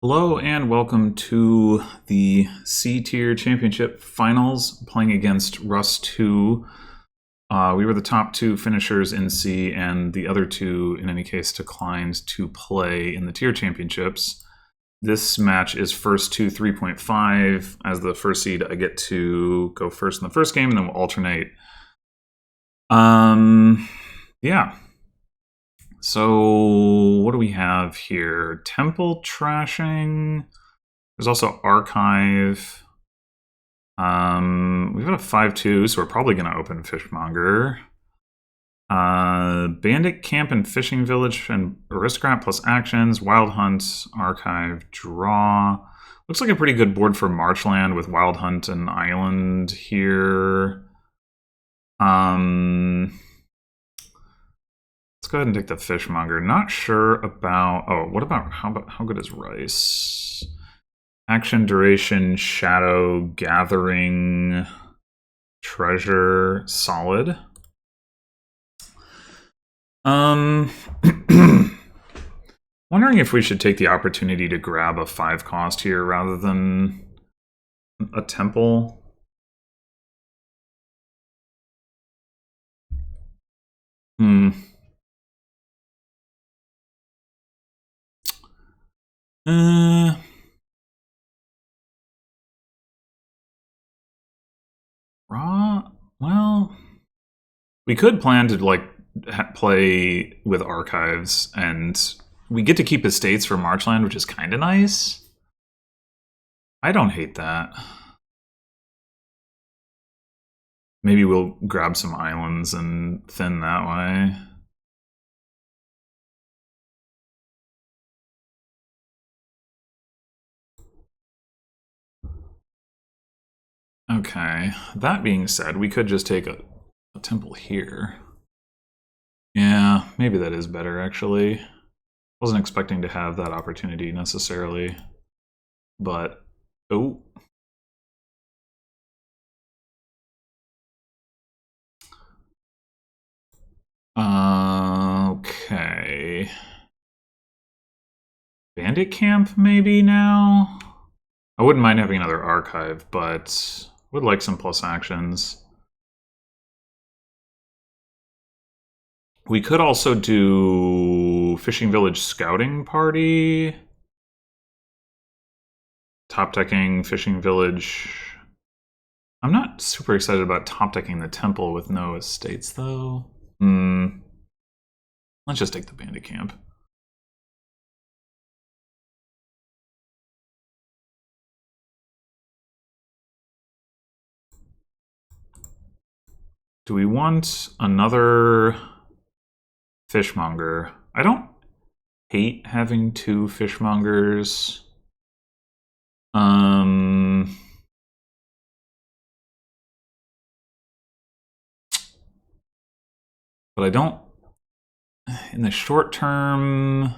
Hello and welcome to the C Tier Championship Finals, playing against Russ2. We were the top two finishers in C, and the other two, in any case, declined to play in the Tier Championships. This match is first to 3.5. As the first seed, I get to go first in the first game, and then we'll alternate. Yeah. So what do we have here? Temple trashing. There's also archive. We've got a 5-2, so we're probably going to open Fishmonger. Bandit Camp and Fishing Village and Aristocrat plus actions. Wild Hunt, archive, draw. Looks like a pretty good board for Marchland with Wild Hunt and Island here. Let's go ahead and take the Fishmonger. Not sure about... Oh, what about... How good is Rice? Action, duration, shadow, gathering, treasure, solid. Wondering if we should take the opportunity to grab a 5 cost here rather than a temple. Well, we could plan to like play with archives, and we get to keep estates for Marchland, which is kind of nice. I don't hate that. Maybe we'll grab some islands and thin that way. Okay, that being said, we could just take a temple here. Yeah, maybe that is better, actually. Wasn't expecting to have that opportunity necessarily, but... Oh. Okay. Bandit Camp, maybe, now? I wouldn't mind having another archive, but would like some plus actions. We could also do Fishing Village Scouting Party. Top decking Fishing Village. I'm not super excited about top decking the temple with no estates, though. Let's just take the Bandit Camp. Do we want another Fishmonger? I don't hate having 2 Fishmongers. But I don't... In the short term...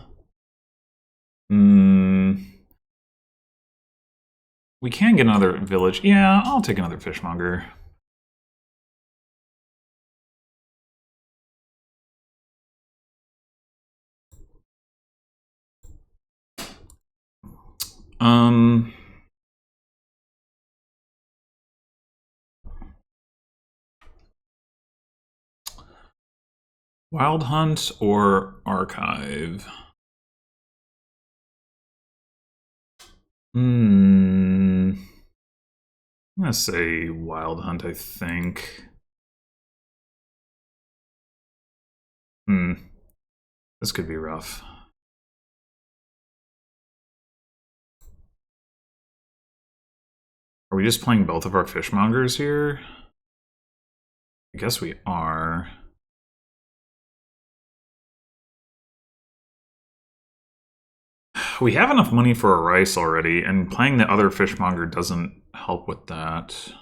we can get another village. Yeah, I'll take another Fishmonger. Wild Hunt or Archive? I'm gonna say Wild Hunt, I think. This could be rough. Are we just playing both of our Fishmongers here? I guess we are. We have enough money for a Rice already, and playing the other Fishmonger doesn't help with that.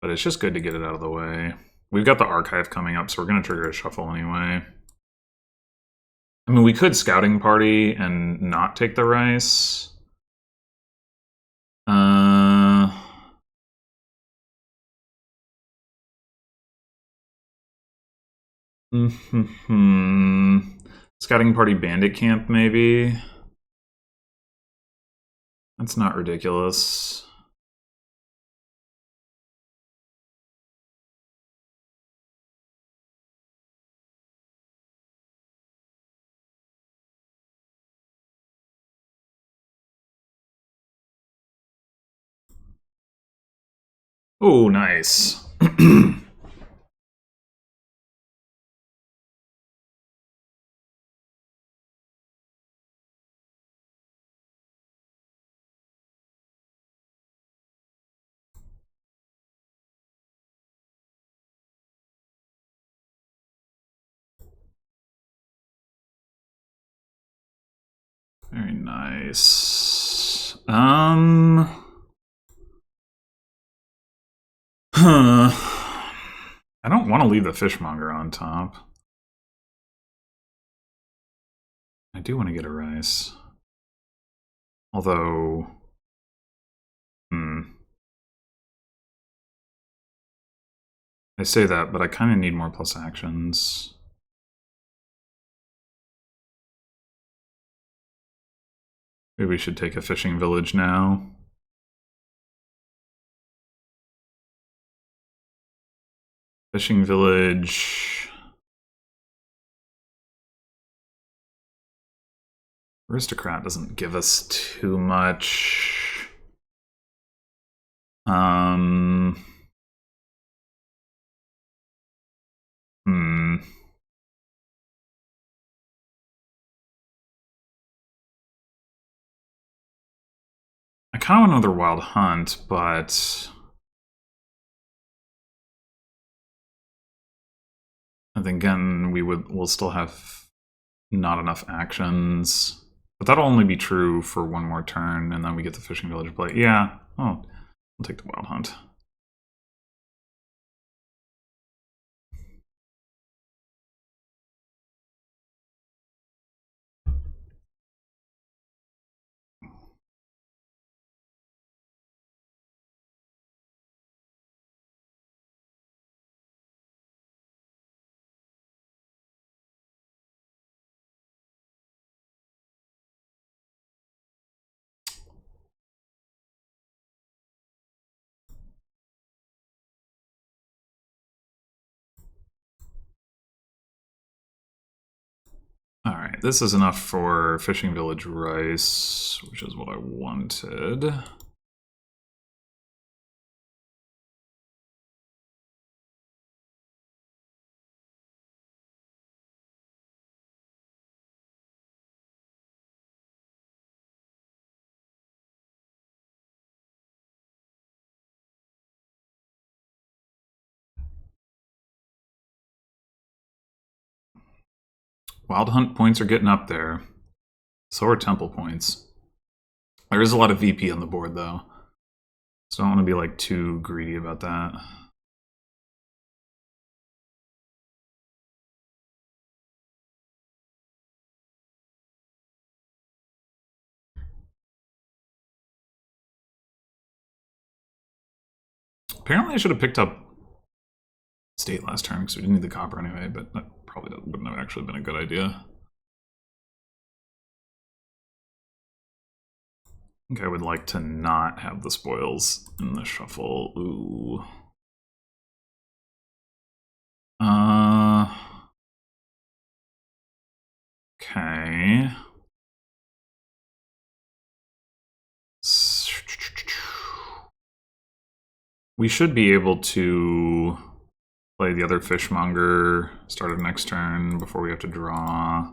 But it's just good to get it out of the way. We've got the archive coming up, so we're going to trigger a shuffle anyway. I mean, we could Scouting Party and not take the Rice. Scouting Party Bandit Camp, maybe? That's not ridiculous. Oh, nice. Very nice. I don't want to leave the fishmonger on top. I do want to get a rice. Although... I say that, but I kind of need more plus actions. Maybe we should take a fishing village now. Fishing village... Aristocrat doesn't give us too much. I kind of want another wild hunt, but I think again we'll still have not enough actions. But that'll only be true for one more turn, and then we get the fishing village play. Yeah, oh, I'll take the wild hunt. Alright, this is enough for fishing village rice, which is what I wanted. Wild hunt points are getting up there. So are temple points. There is a lot of VP on the board, though. So I don't want to be like too greedy about that. Apparently I should have picked up state last turn because we didn't need the copper anyway, but that probably wouldn't have actually been a good idea. I think I would like to not have the spoils in the shuffle. Ooh. Okay. We should be able to play the other fishmonger start of next turn before we have to draw.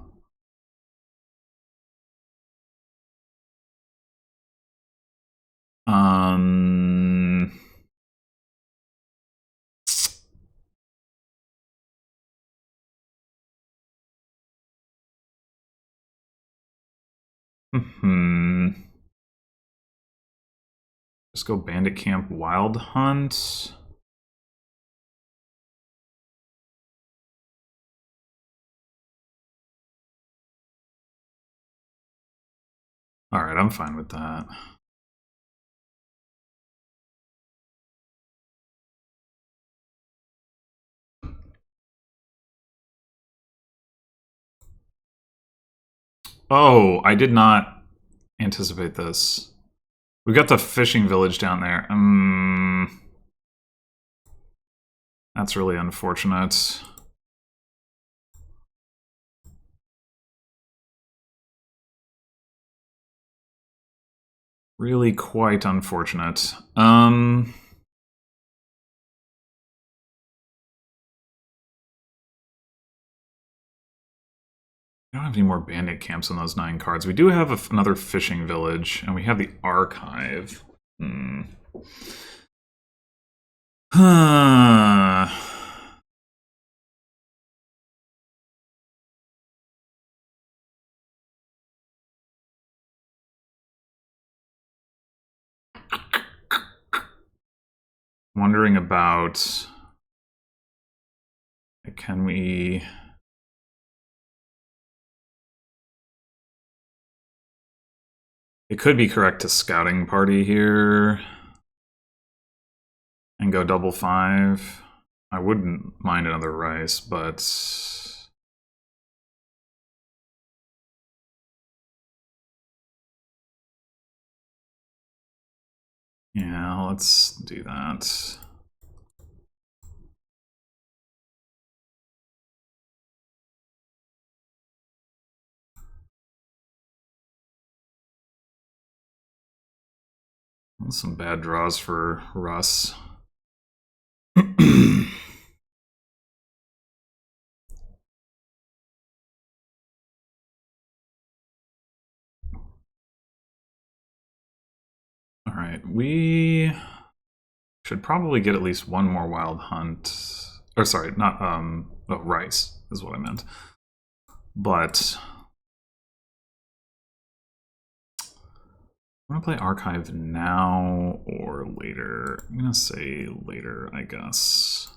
Just go Bandit Camp Wild Hunt. Alright, I'm fine with that. Oh, I did not anticipate this. We got the fishing village down there. That's really unfortunate. Really quite unfortunate. We don't have any more bandit camps on those 9 cards. We do have another fishing village, and we have the archive. Wondering about... Can we... It could be correct to scouting party here and go double 5. I wouldn't mind another rice, but yeah, let's do that. Some bad draws for Russ. All right, we should probably get at least one more wild hunt. Or sorry, not rice is what I meant. But I'm gonna play archive now or later. I'm gonna say later, I guess.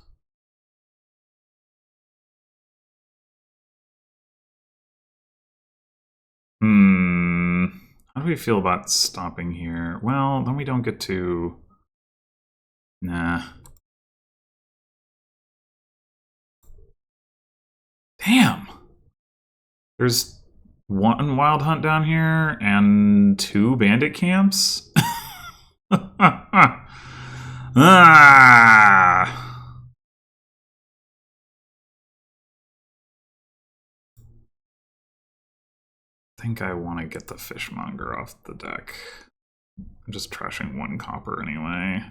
How do we feel about stopping here? Well, then we don't get to... Nah. Damn! There's 1 wild hunt down here and 2 bandit camps? Ah! I think I want to get the fishmonger off the deck. I'm just trashing 1 copper anyway.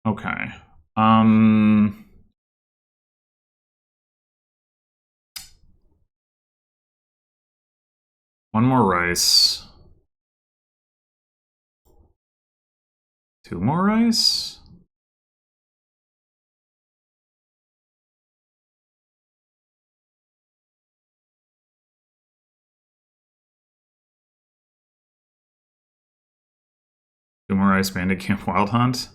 Okay. 1 more rice. 2 more rice? Two more rice bandit camp wild hunt?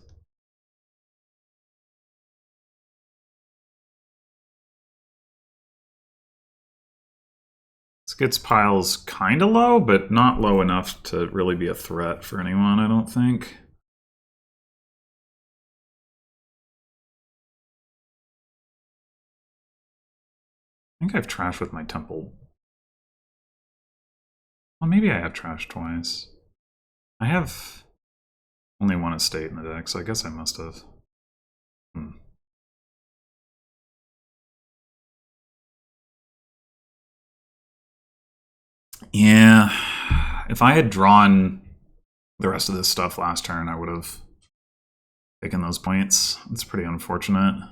This gets piles kind of low, but not low enough to really be a threat for anyone, I don't think. I think I've trashed with my temple. Well, maybe I have trashed twice. I have only 1 estate in the deck, so I guess I must have. Yeah, if I had drawn the rest of this stuff last turn, I would have taken those points. It's pretty unfortunate.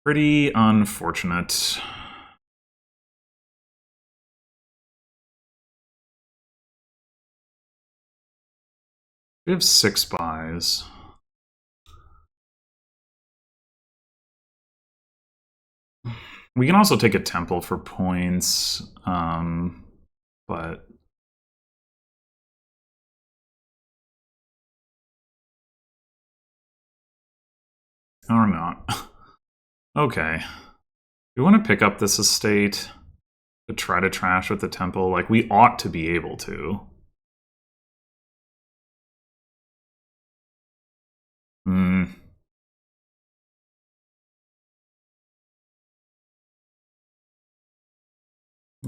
Pretty unfortunate. We have 6 buys. We can also take a temple for points, but or not. Okay. We want to pick up this estate to try to trash with the temple. Like, we ought to be able to.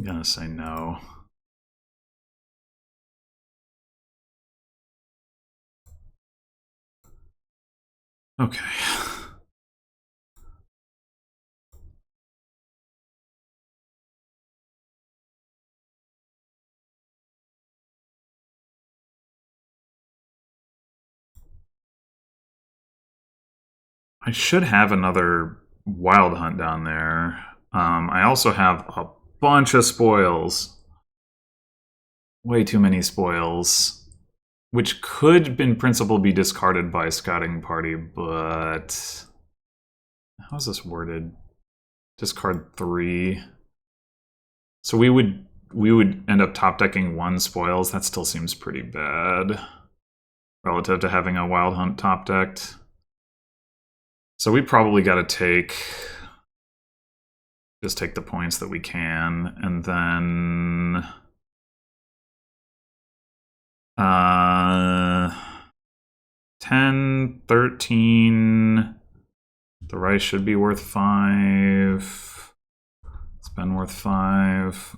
I'm gonna say no. Okay. I should have another wild hunt down there. I also have a bunch of spoils. Way too many spoils. Which could, in principle, be discarded by scouting party, but... How's this worded? Discard 3. So we would end up top decking 1 spoils. That still seems pretty bad relative to having a wild hunt top decked. So we probably got to just take the points that we can, and then 10, 13. The rice should be worth 5. It's been worth 5.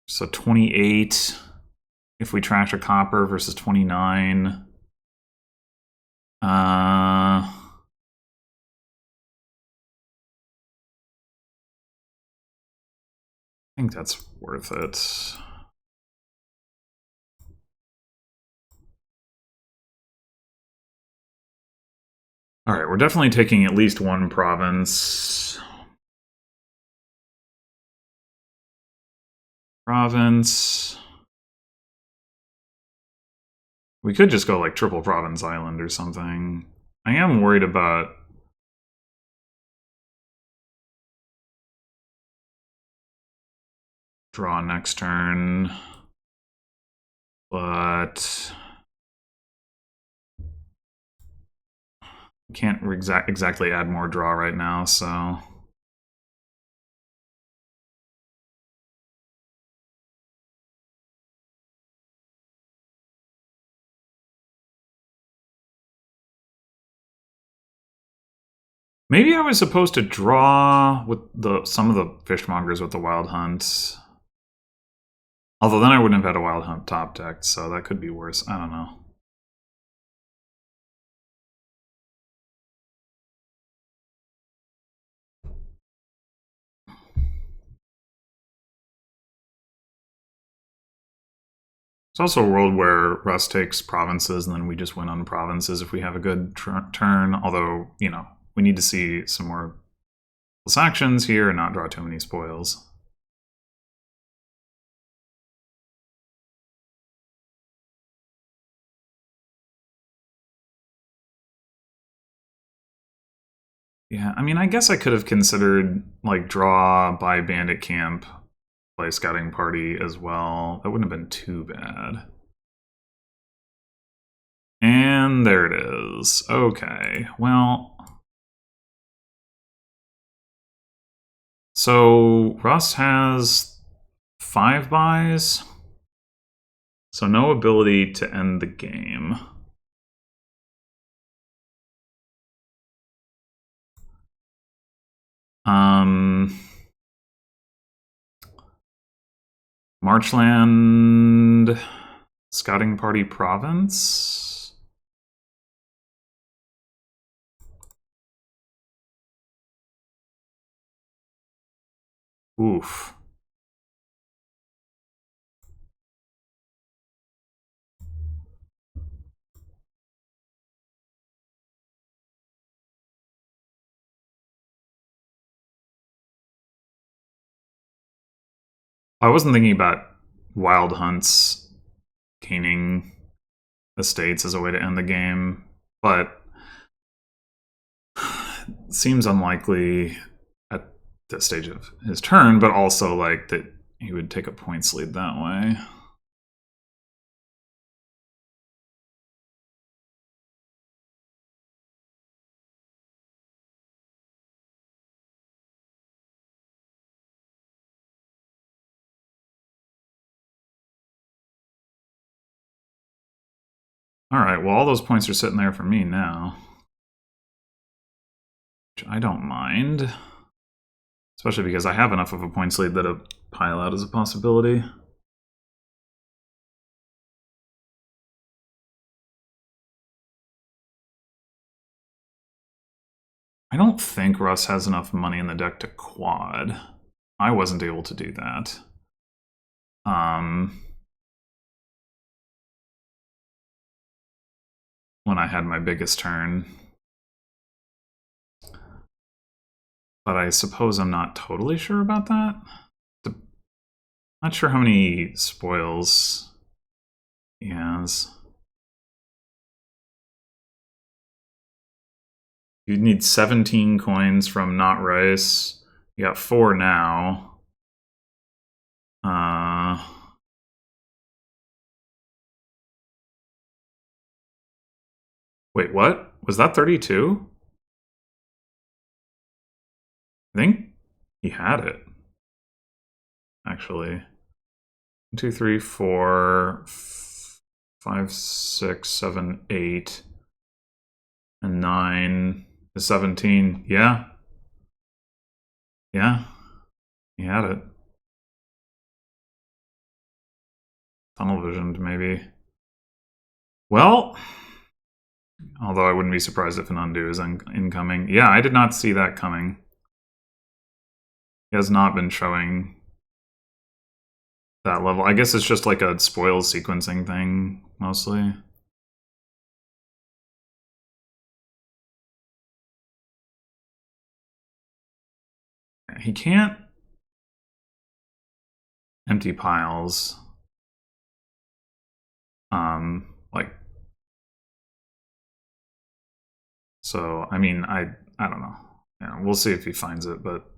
So 28 if we trash a copper versus 29. I think that's worth it. All right, we're definitely taking at least 1 province. We could just go like triple province island or something. I am worried about draw next turn, but can't exactly add more draw right now, so... Maybe I was supposed to draw with some of the fishmongers with the wild hunt. Although then I wouldn't have had a wild hunt top decked, so that could be worse. I don't know. It's also a world where Russ takes provinces and then we just win on provinces if we have a good turn. Although, you know, we need to see some more actions here and not draw too many spoils. Yeah, I mean, I guess I could have considered, like, draw by bandit camp, play scouting party as well. That wouldn't have been too bad. And there it is. Okay, well... So, Russ has 5 buys. So no ability to end the game. Marchland Scouting Party Province. Oof. I wasn't thinking about wild hunts gaining estates as a way to end the game, but it seems unlikely at this stage of his turn, but also like that he would take a points lead that way. All right, well, all those points are sitting there for me now, which I don't mind. Especially because I have enough of a points lead that a pile out is a possibility. I don't think Russ has enough money in the deck to quad. I wasn't able to do that. When I had my biggest turn. But I suppose I'm not totally sure about that. Not sure how many spoils he has. You'd need 17 coins from Not Rice. You got 4 now. Wait, what? Was that 32? I think he had it. Actually. 1, 2, 3, 4, 5, 6, 7, 8, and 9 is 17. Yeah. Yeah. He had it. Tunnel visioned, maybe. Well, although I wouldn't be surprised if an undo is incoming. Yeah, I did not see that coming. He has not been showing that level. I guess it's just like a spoils sequencing thing, mostly. He can't empty piles. Like, so, I mean, I don't know. Yeah, we'll see if he finds it, but...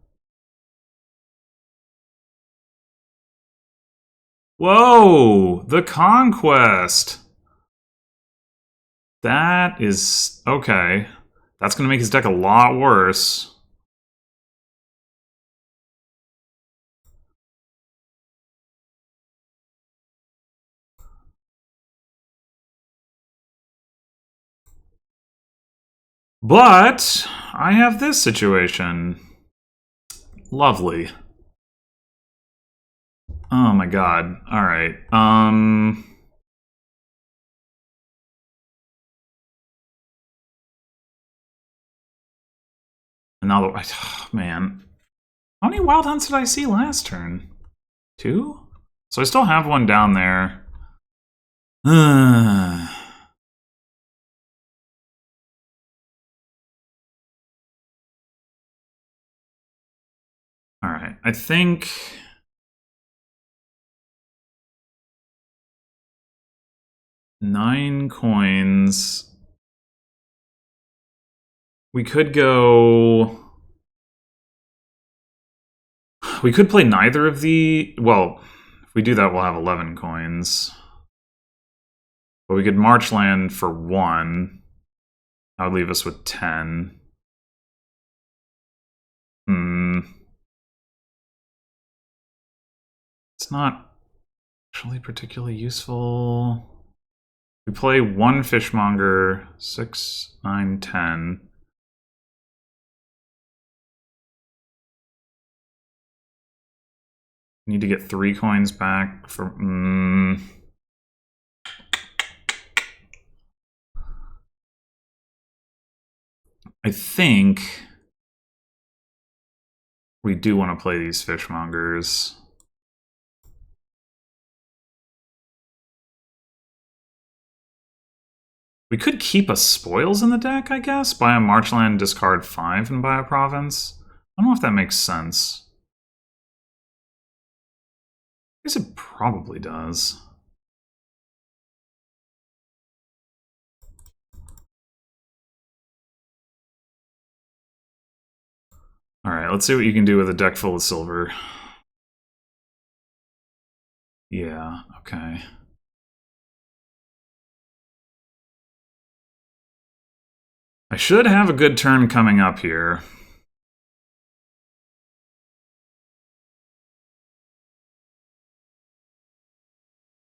Whoa! The Conquest! That is... okay. That's going to make his deck a lot worse. But I have this situation. Lovely. Oh my god. Alright. Another... oh, man. How many Wild Hunts did I see last turn? 2? So I still have one down there. Alright, I think... 9 coins. We could go... we could play neither of the... well, if we do that, we'll have 11 coins. But we could Marchland for 1. That would leave us with 10. It's not actually particularly useful. We play 1 Fishmonger, 6, 9, 10. Need to get 3 coins back for... I think we do want to play these Fishmongers. We could keep a Spoils in the deck, I guess. Buy a Marchland, discard 5, and buy a Province. I don't know if that makes sense. I guess it probably does. Alright, let's see what you can do with a deck full of silver. Yeah, okay. I should have a good turn coming up here.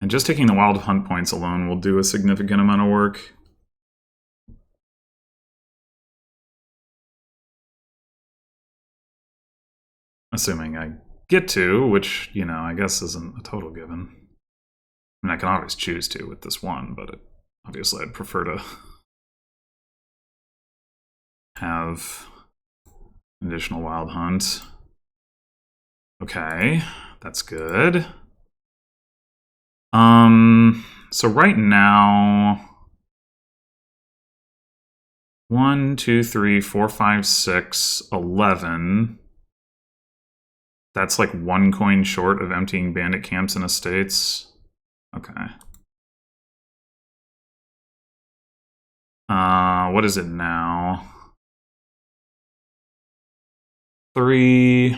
And just taking the Wild Hunt points alone will do a significant amount of work. Assuming I get to, which, you know, I guess isn't a total given. I mean, I can always choose to with this one, but obviously I'd prefer to have an additional wild hunt. Okay, that's good. So right now, 1, 2, 3, 4, 5, 6, 11. That's like 1 coin short of emptying bandit camps and estates. Okay. What is it now? 3,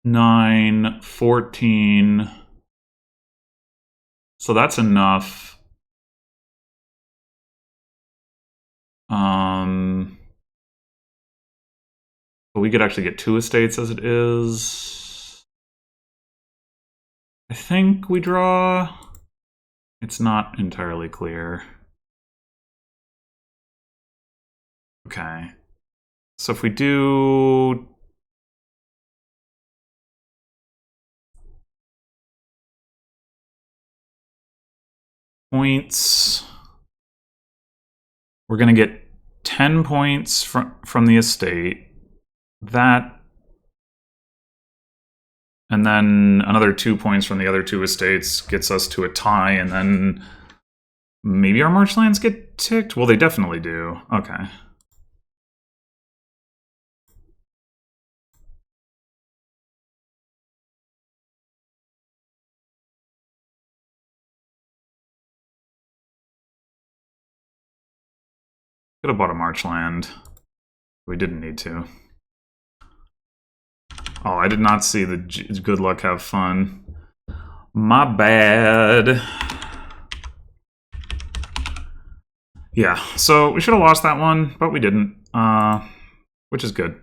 9, 14. So that's enough. But we could actually get 2 estates as it is. I think we draw. It's not entirely clear. Okay. So if we do points, we're going to get 10 points from the estate. That, and then another 2 points from the other 2 estates gets us to a tie, and then maybe our marshlands get ticked? Well, they definitely do. Okay. Could have bought a marchland. We didn't need to. Oh, I did not see the good luck, have fun. My bad. Yeah, so we should have lost that one, but we didn't, which is good.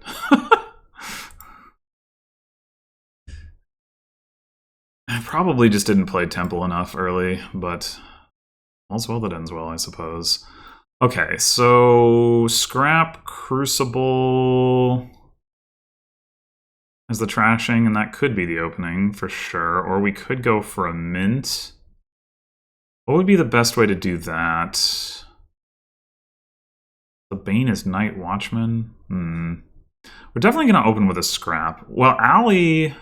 I probably just didn't play Temple enough early, but all's well that ends well, I suppose. Okay, so Scrap, Crucible as the trashing, and that could be the opening for sure. Or we could go for a mint. What would be the best way to do that? The Bane is Night Watchman? We're definitely going to open with a Scrap. Well, Alley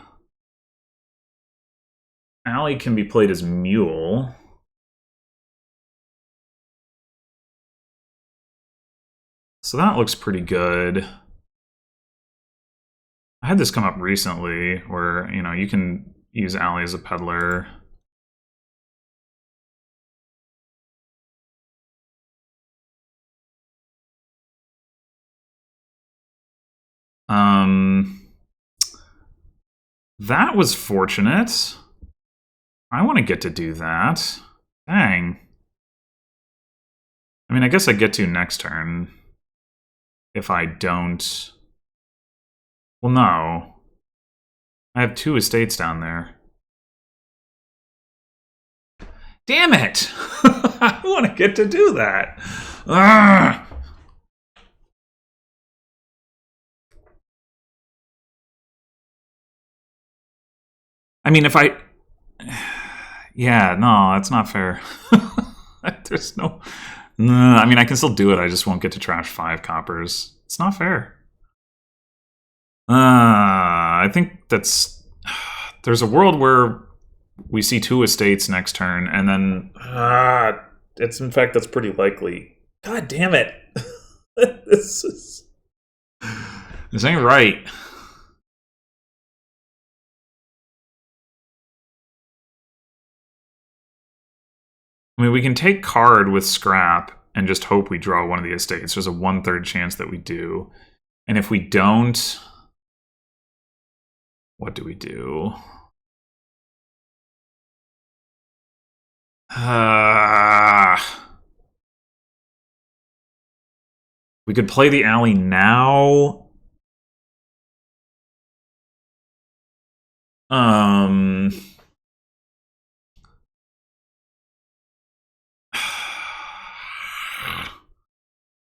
can be played as Mule. So that looks pretty good. I had this come up recently where, you know, you can use Alley as a peddler. That was fortunate. I want to get to do that. Dang. I mean, I guess I get to next turn. If I don't... Well, no. I have 2 estates down there. Damn it! I want to get to do that. Ugh. I mean, if I... Yeah, no, that's not fair. There's no... I mean, I can still do it. I just won't get to trash 5 coppers. It's not fair. I think that's... There's a world where we see 2 estates next turn, and then... it's in fact, that's pretty likely. God damn it. This ain't right. I mean, we can take card with Scrap and just hope we draw one of the estates. There's a 1/3 chance that we do. And if we don't, what do we do? We could play the Alley now.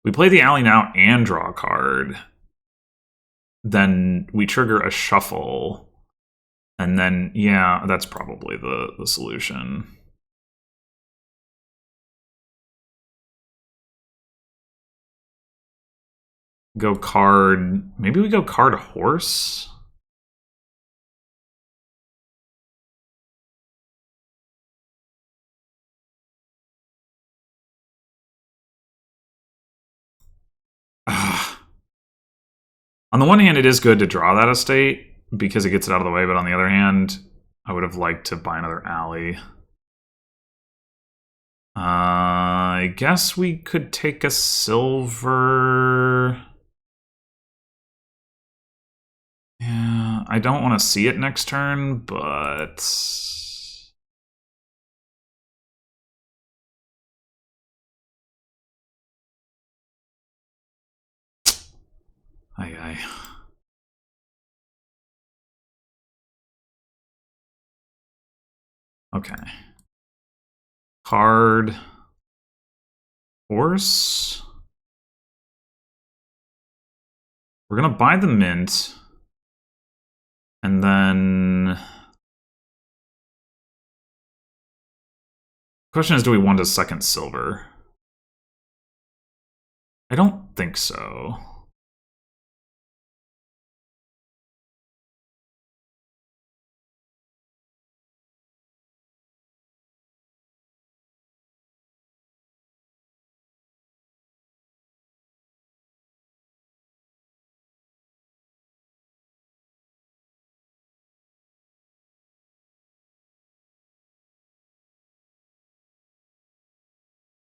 We play the Alley now and draw a card. then we trigger a shuffle. And then, yeah, that's probably the solution. Go card. Maybe we go card horse? On the one hand, it is good to draw that estate because it gets it out of the way, but on the other hand, I would have liked to buy another alley. I guess we could take a silver. Yeah, I don't want to see it next turn, but I. Okay. Card. Horse. We're gonna buy the mint. And then... Question is, do we want a second silver? I don't think so.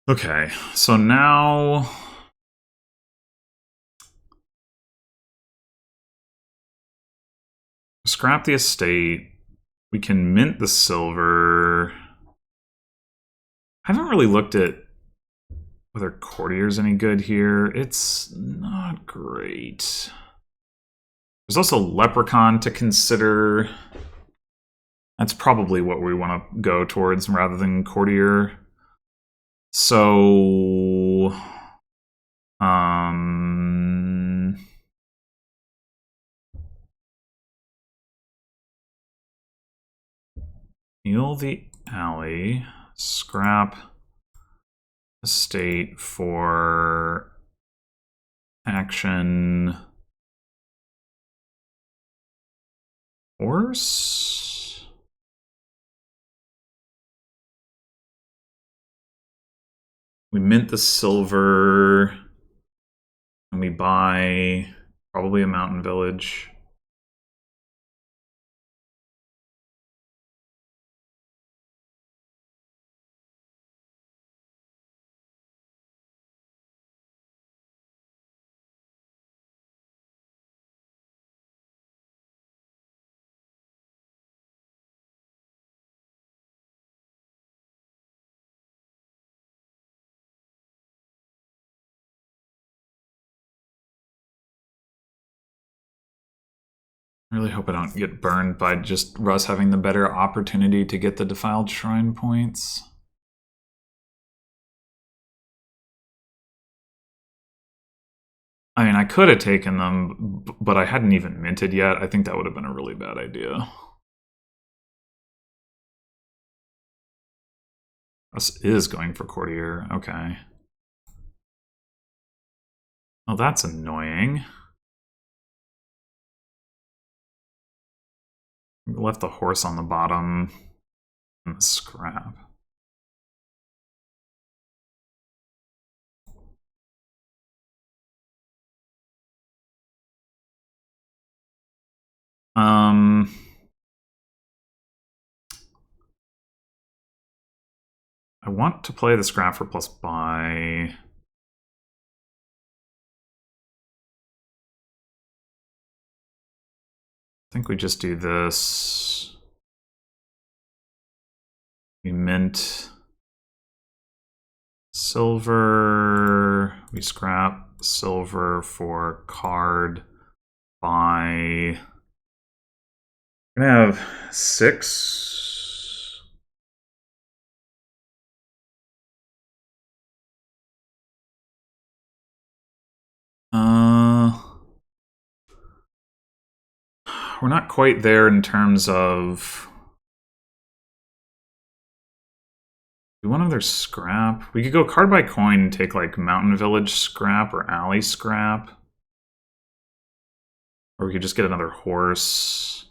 Okay, so now... Scrap the estate. We can mint the silver. I haven't really looked at whether Courtier's any good here. It's not great. There's also Leprechaun to consider. That's probably what we want to go towards rather than Courtier. So... Heal the alley. Scrap estate for action horse. We mint the silver and we buy probably a mountain village. I really hope I don't get burned by just Russ having the better opportunity to get the Defiled Shrine points. I mean, I could have taken them, but I hadn't even minted yet. I think that would have been a really bad idea. Russ is going for Courtier. Okay. Oh, that's annoying. We left the horse on the bottom and the scrap. I want to play the scrap for plus buy. I think we just do this. We mint silver. We scrap silver for card buy. We're gonna have 6. we're not quite there in terms of... Do we want another scrap? We could go card by coin and take like Mountain Village scrap or Alley scrap. Or we could just get another horse.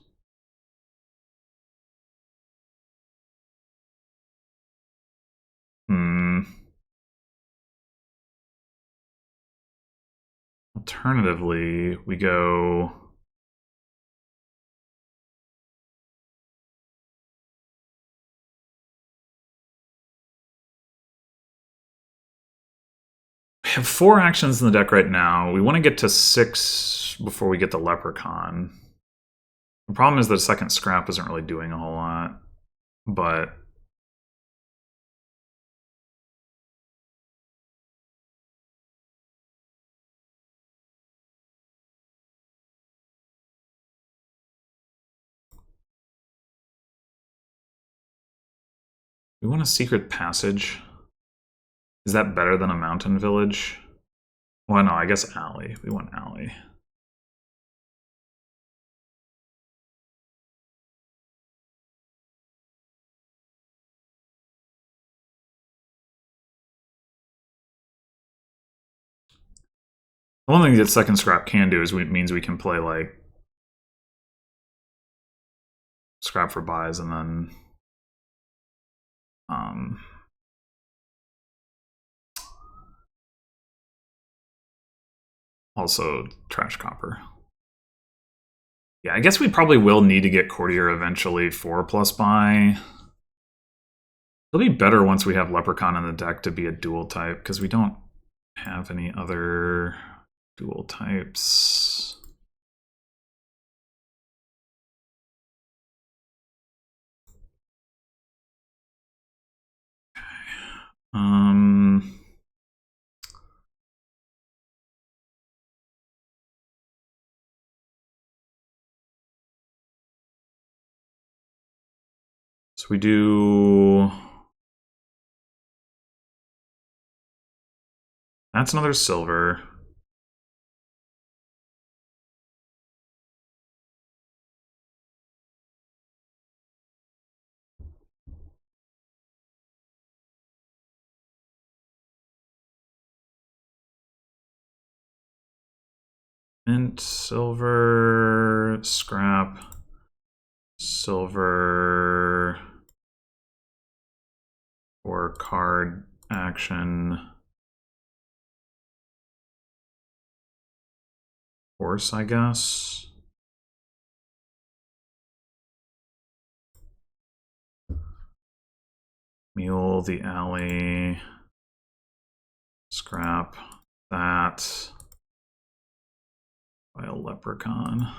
Alternatively, we go... We have 4 actions in the deck right now. We want to get to 6 before we get the Leprechaun. The problem is that second scrap isn't really doing a whole lot, but... We want a Secret Passage. Is that better than a Mountain Village? Well, no, I guess Alley. We want Alley. The one thing that second scrap can do is means we can play like scrap for buys and then also trash copper. Yeah, I guess we probably will need to get Courtier eventually for plus buy. It'll be better once we have Leprechaun in the deck to be a dual type, because we don't have any other dual types. So we do... That's another silver. Mint, silver, scrap, silver, or card action, horse, I guess. Mule, the alley, scrap, that, by a leprechaun.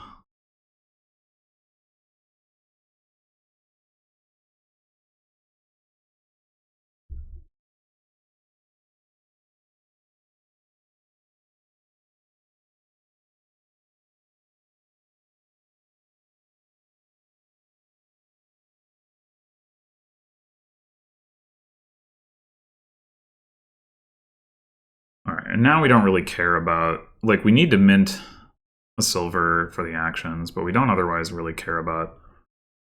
All right, and now we don't really care about, like, we need to mint a silver for the actions, but we don't otherwise really care about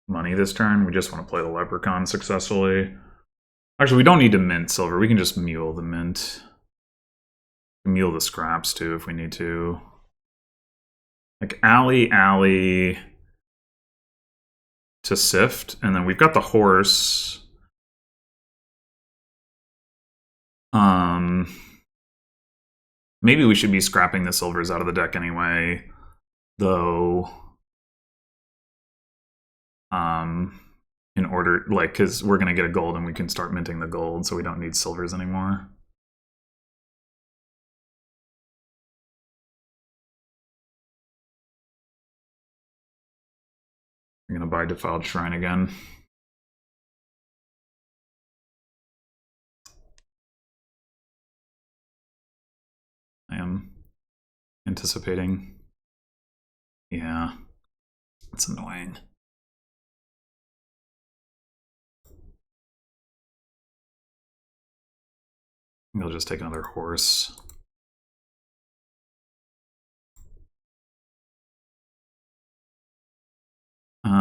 money this turn. We just want to play the leprechaun successfully. Actually, we don't need to mint silver. We can just mule the mint. Mule the scraps too if we need to. Like alley, alley to sift, and then we've got the horse. Maybe we should be scrapping the silvers out of the deck anyway, though. In order, like, because we're gonna get a gold and we can start minting the gold, so we don't need silvers anymore. I'm gonna buy Defiled Shrine again. I am anticipating. Yeah, it's annoying. I'll just take another horse. This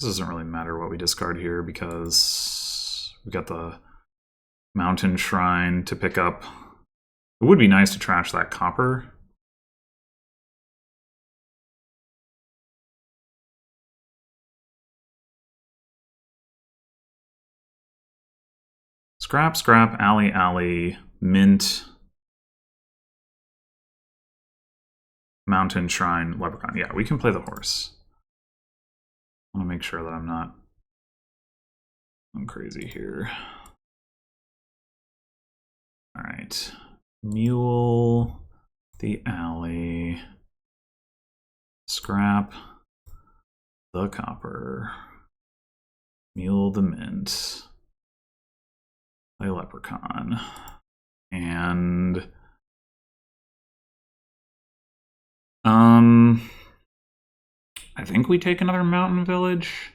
doesn't really matter what we discard here because we got the Mountain Shrine to pick up. It would be nice to trash that copper. Scrap, scrap, alley, alley, mint, Mountain Shrine, Leprechaun. Yeah, we can play the horse. I want to make sure that I'm crazy here. All right, mule the alley, scrap the copper, mule the mint, play leprechaun, and I think we take another mountain village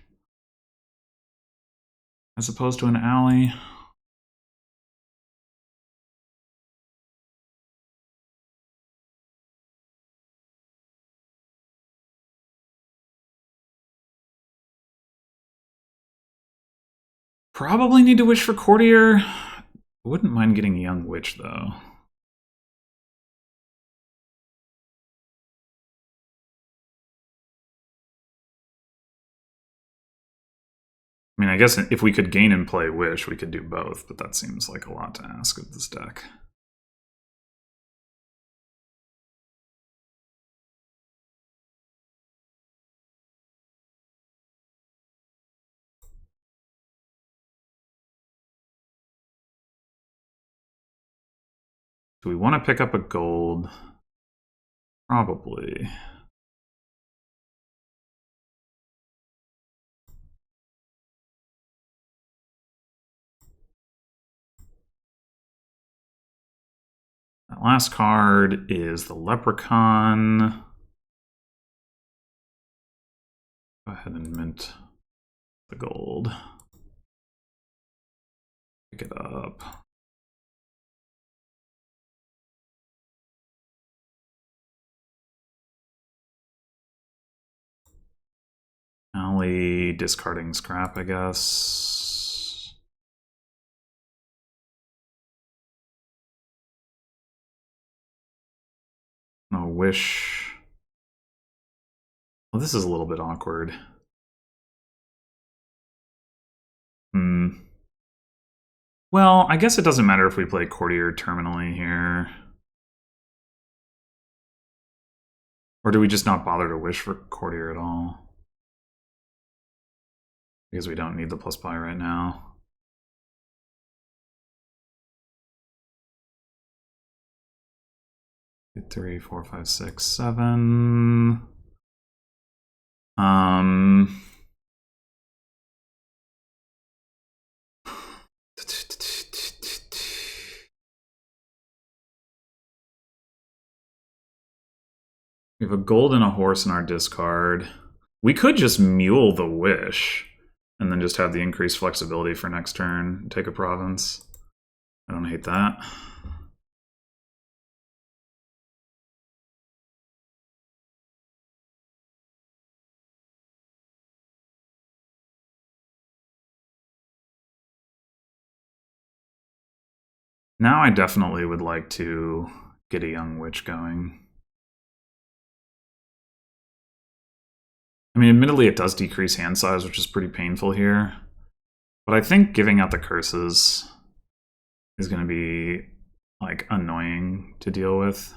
as opposed to an alley. Probably need to wish for courtier. Wouldn't mind getting young witch though. I mean, I guess if we could gain and play wish, we could do both, but that seems like a lot to ask of this deck. Do we want to pick up a gold? Probably. That last card is the Leprechaun. Go ahead and mint the gold. Pick it up. Alley, discarding scrap, I guess. No wish. Well, this is a little bit awkward. Well, I guess it doesn't matter if we play courtier terminally here. Or do we just not bother to wish for courtier at all? Because we don't need the plus buy right now. Two, 3, 4, 5, 6, 7. We have a gold and a horse in our discard. We could just mule the wish and then just have the increased flexibility for next turn, take a province. I don't hate that. Now I definitely would like to get a young witch going. I mean, admittedly, it does decrease hand size, which is pretty painful here. But I think giving out the curses is going to be, like, annoying to deal with.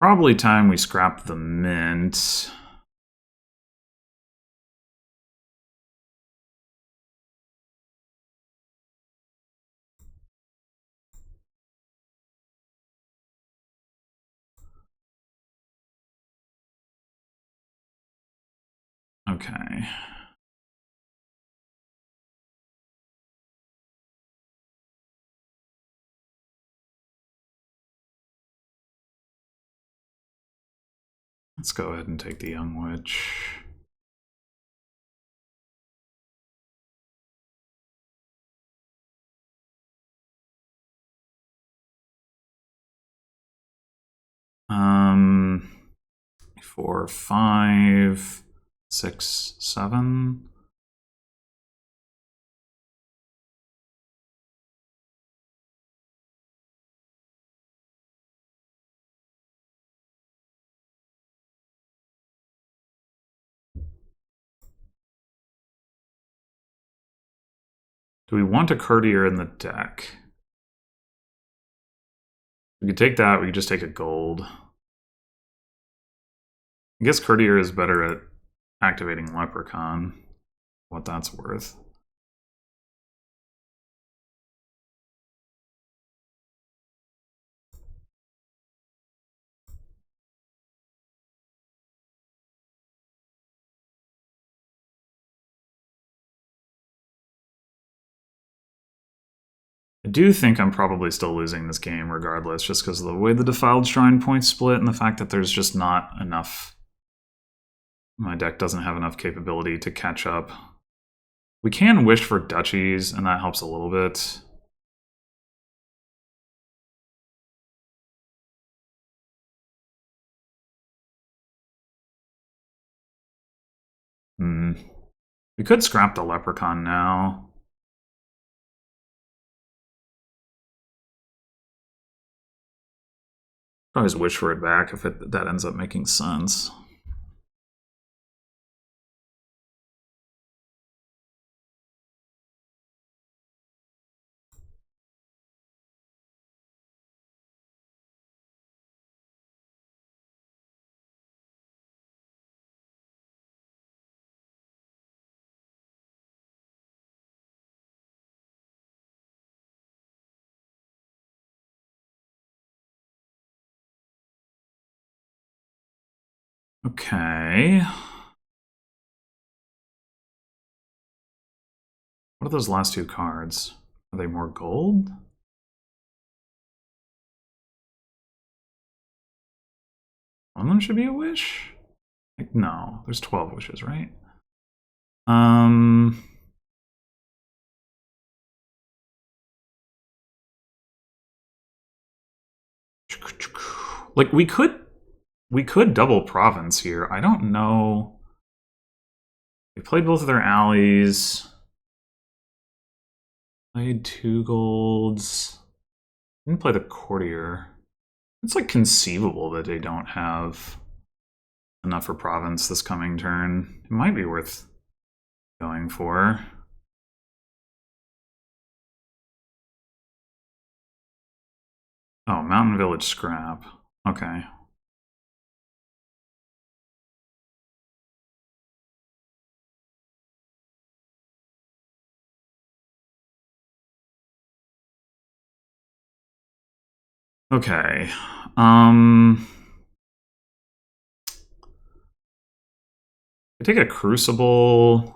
Probably time we scrap the mint. Okay. Let's go ahead and take the young witch. 4, 5, 6, 7. Do we want a courtier in the deck? We could take that, we could just take a gold. I guess courtier is better at activating leprechaun, what that's worth. I do think I'm probably still losing this game regardless, just because of the way the Defiled Shrine points split and the fact that there's just not enough. My deck doesn't have enough capability to catch up. We can wish for duchies, and that helps a little bit. We could scrap the leprechaun now. Always wish for it back if that ends up making sense. Okay. What are those last two cards? Are they more gold? One of them should be a wish? Like, no, there's 12 wishes, right? Like, we could double province here. I don't know. They played both of their allies. Played 2 golds. Didn't play the courtier. It's like conceivable that they don't have enough for province this coming turn. It might be worth going for. Oh, Mountain Village scrap. Okay. Okay. I take a Crucible.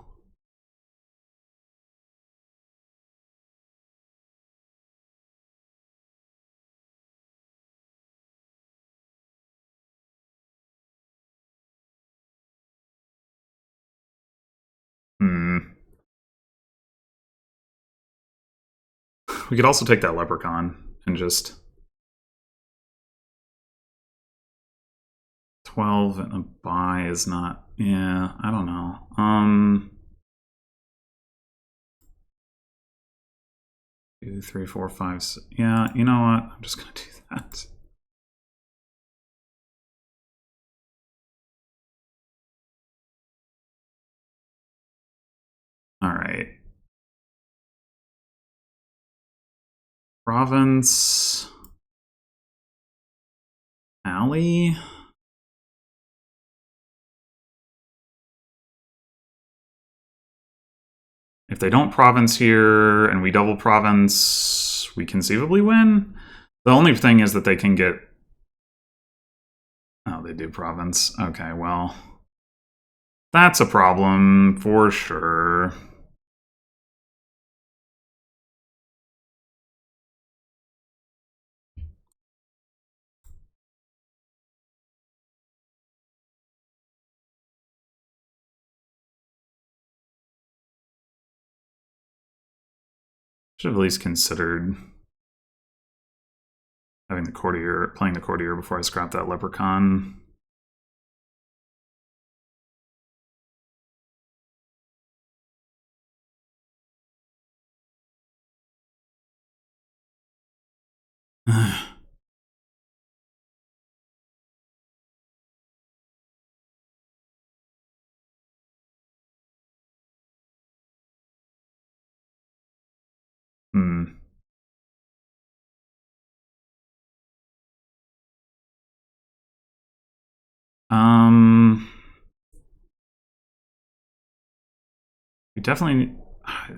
We could also take that Leprechaun and just 12 and a buy is not. Yeah, I don't know. 2, 3, 4, 5. Yeah, you know what? I'm just gonna do that. All right. Province. Alley. If they don't province here and we double province, we conceivably win. The only thing is that they can get... Oh, they do province. Okay, well... That's a problem, for sure. Should have at least considered having playing the courtier before I scrap that leprechaun.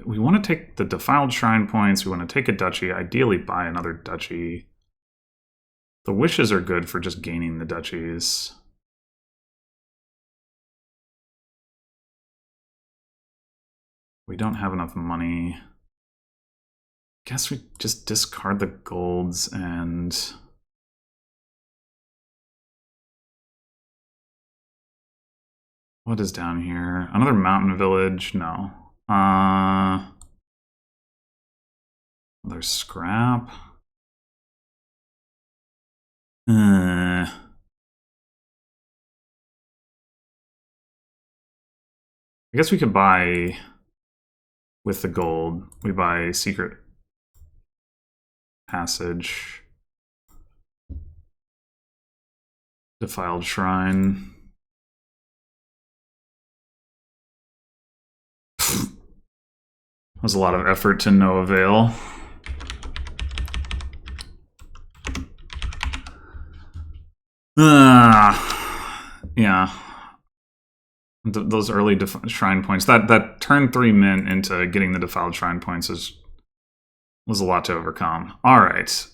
We want to take the defiled shrine points. We want to take a duchy, ideally buy another duchy. The wishes are good for just gaining the duchies. We don't have enough money. Guess we just discard the golds and... What is down here? Another mountain village? No. There's scrap. I guess we could buy with the gold. We buy secret passage, defiled shrine. Was a lot of effort to no avail. Yeah. Those early shrine points. That turn 3 mint into getting the defiled shrine points was a lot to overcome. All right.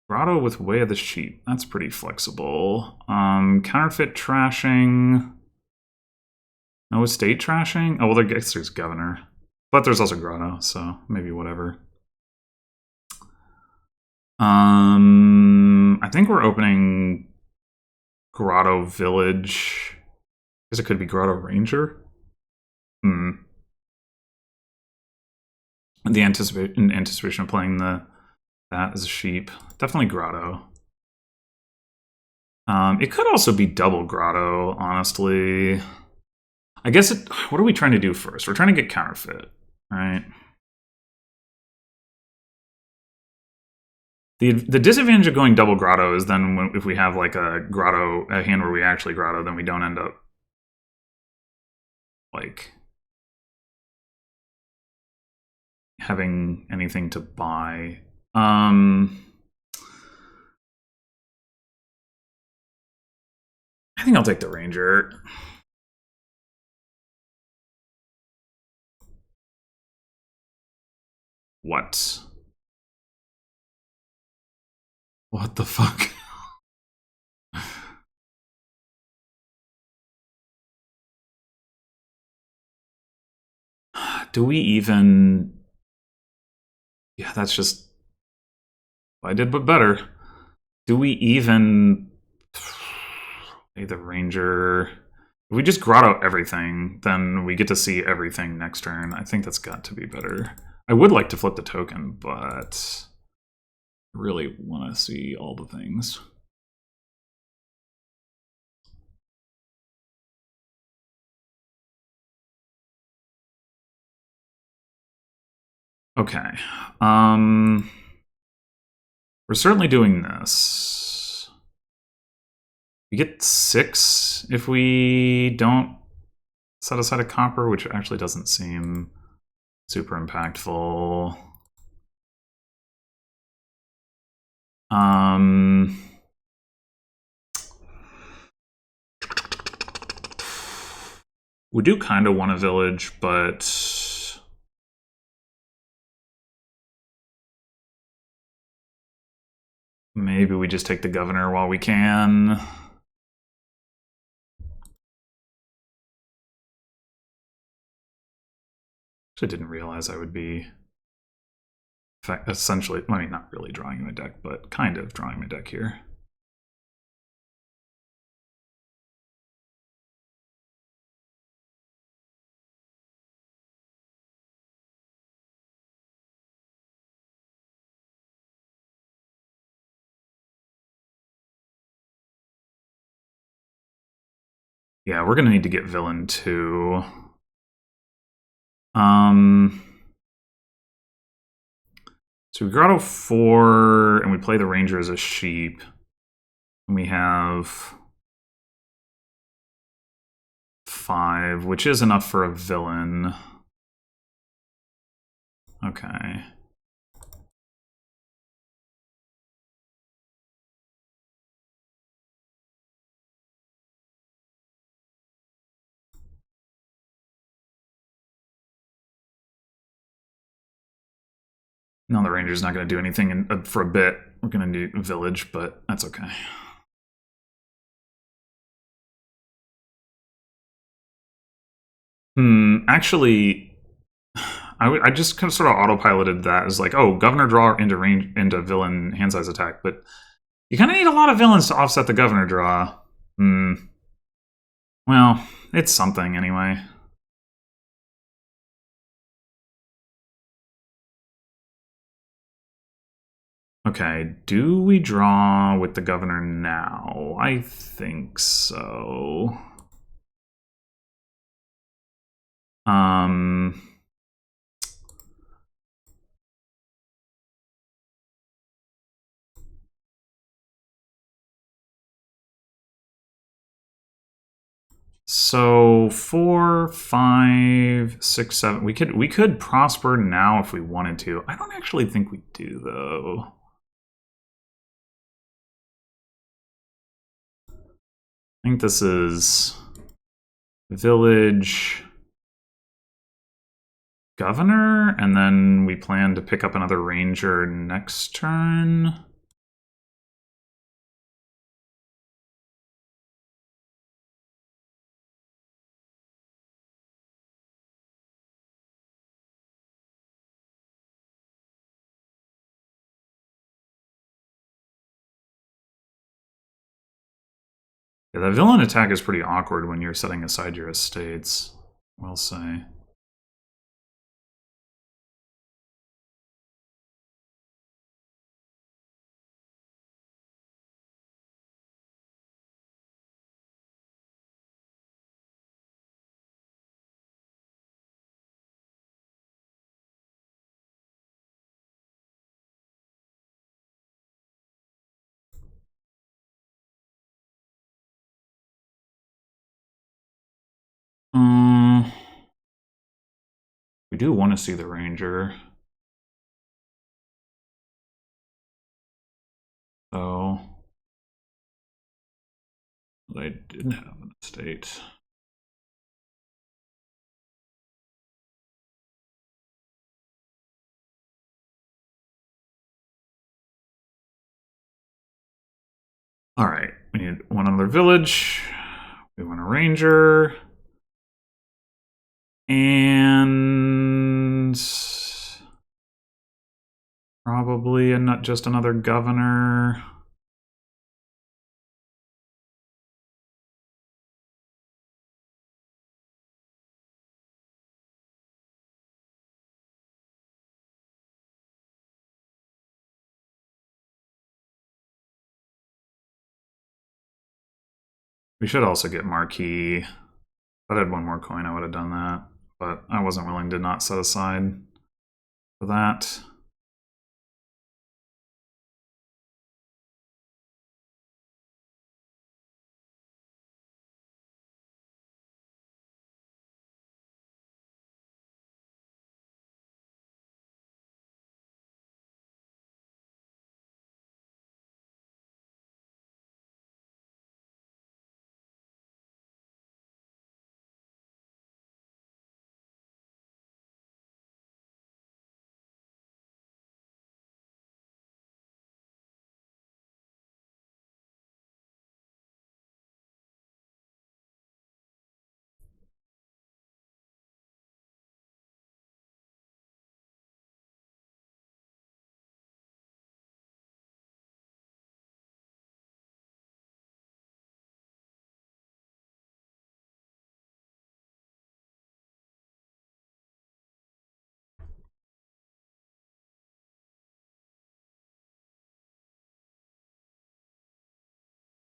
Grotto with Way of the Sheep. That's pretty flexible. Counterfeit trashing. No estate trashing? Oh, well, there's Governor. But there's also Grotto, so maybe whatever. I think we're opening Grotto Village. I guess it could be Grotto Ranger. The anticipation of playing that as a sheep. Definitely Grotto. It could also be double Grotto, honestly. I guess what are we trying to do first? We're trying to get counterfeit, right? The disadvantage of going double Grotto is then if we have like a hand where we actually Grotto, then we don't end up like having anything to buy. I think I'll take the Ranger. What? What the fuck? Do we even... Yeah, that's just... I did but better. Do we even... The Ranger... If we just Grotto everything, then we get to see everything next turn. I think that's got to be better. I would like to flip the token, but I really want to see all the things. Okay. We're certainly doing this. We get 6 if we don't set aside a copper, which actually doesn't seem super impactful. We do kind of want a village, but maybe we just take the Governor while we can. I didn't realize I would be, in fact, essentially, I mean, not really drawing my deck, but kind of drawing my deck here. Yeah, we're gonna need to get villain too. So we grotto 4, and we play the ranger as a sheep. And we have 5, which is enough for a villain. Okay. No, the ranger's not going to do anything for a bit. We're going to do village, but that's okay. Actually, I just kind of sort of autopiloted that as like, oh, governor draw into villain hand size attack, but you kind of need a lot of villains to offset the governor draw. Well, it's something anyway. Okay, do we draw with the governor now? I think so. So 4, 5, 6, 7. We could prosper now if we wanted to. I don't actually think we do though. I think this is village, governor, and then we plan to pick up another ranger next turn. Yeah, the villain attack is pretty awkward when you're setting aside your estates, we'll say. We do want to see the ranger. So I didn't have an estate. All right, we need one other village. We want a ranger. And probably not just another governor. We should also get marquee. If I had one more coin, I would have done that. But I wasn't willing to not set aside for that.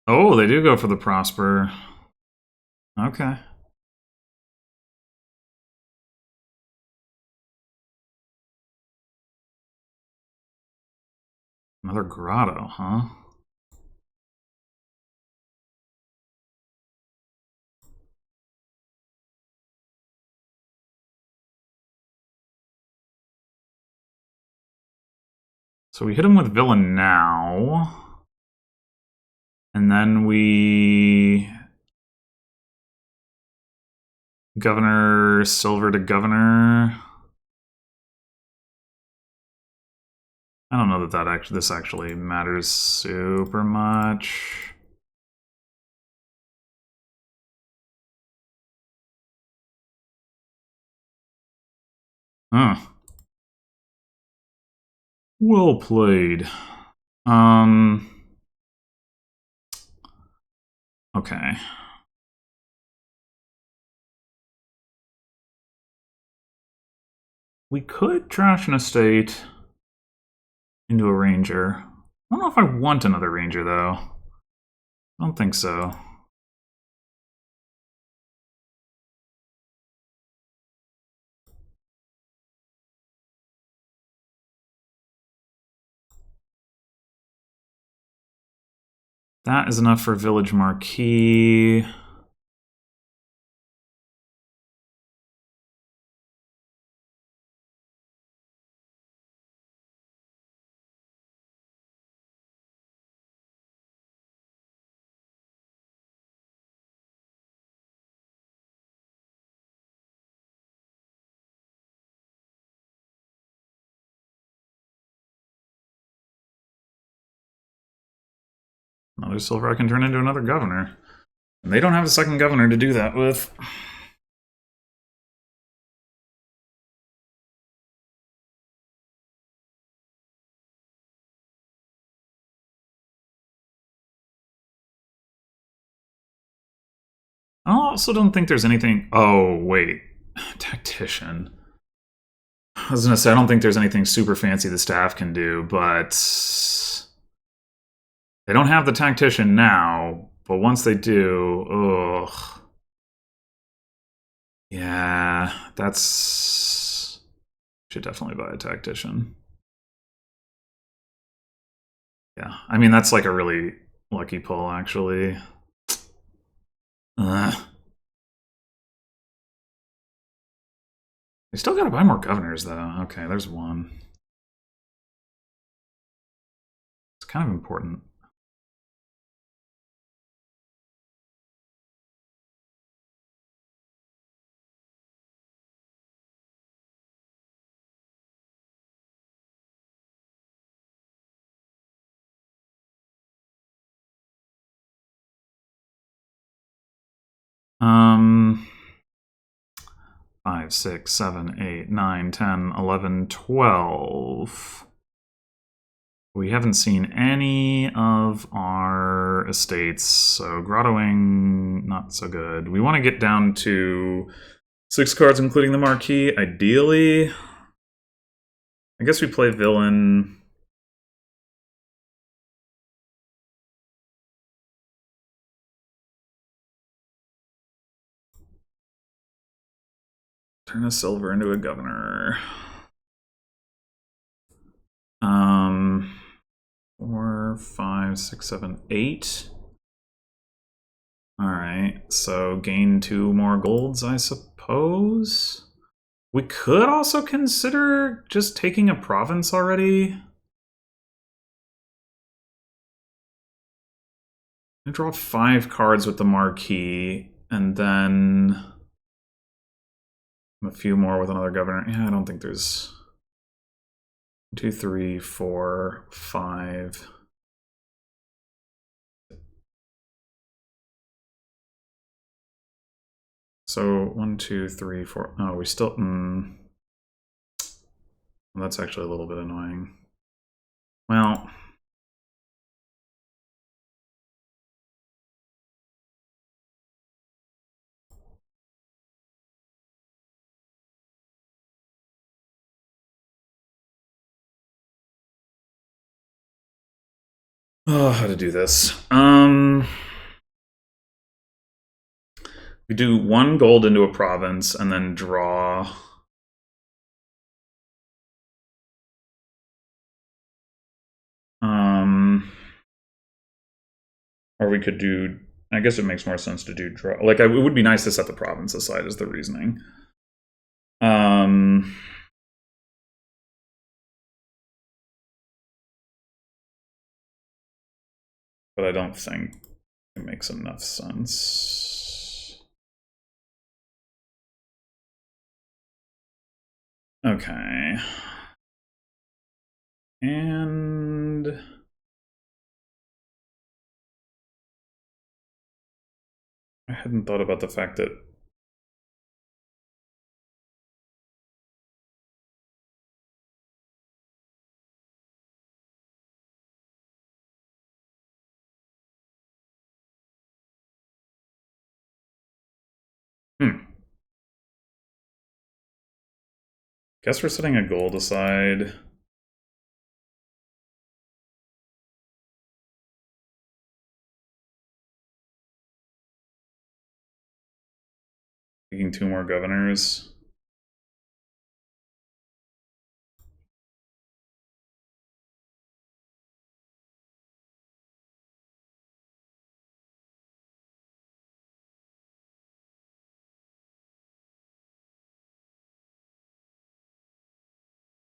Oh, they do go for the prosper. Okay. Another grotto, huh? So we hit him with villain now. And then we... Governor, silver to governor. I don't know that this actually matters super much. Huh. Well played. Okay. We could trash an estate into a ranger. I don't know if I want another ranger, though. I don't think so. That is enough for Village Marquee. Another silver I can turn into another governor. And they don't have a second governor to do that with. I also don't think there's anything... Oh, wait. Tactician. I was going to say, I don't think there's anything super fancy the staff can do, but... They don't have the tactician now, but once they do... Ugh. Yeah, that's... Should definitely buy a tactician. Yeah, I mean, that's like a really lucky pull, actually. They still gotta buy more governors, though. Okay, there's one. It's kind of important. Um... 5, 6, 7, 8, 9, 10, 11, 12. We haven't seen any of our estates, so grottoing, not so good. We want to get down to 6 cards, including the marquee, ideally. I guess we play villain. Turn a silver into a governor. 4, 5, 6, 7, 8. Alright, so gain 2 more golds, I suppose? We could also consider just taking a province already. I draw 5 cards with the marquee, and then a few more with another governor. Yeah, I don't think there's 2, 3, 4, 5. So 1, 2, 3, 4. Oh, we still. That's actually a little bit annoying. Well. Oh, how to do this? We do 1 gold into a province and then draw. Or we could do, I guess it makes more sense to do draw. Like, it would be nice to set the province aside is the reasoning. But I don't think it makes enough sense. Okay. And I hadn't thought about the fact that guess we're setting a gold aside. Taking 2 more governors.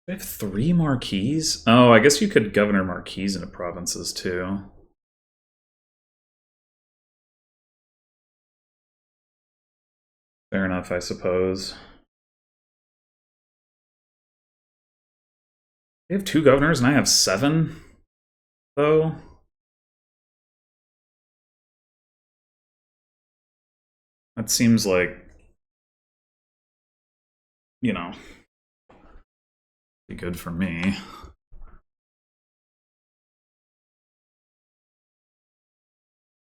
We have 3 marquees? Oh, I guess you could governor marquees into provinces too. Fair enough, I suppose. We have 2 governors and I have 7, though. That seems like, you know, be good for me.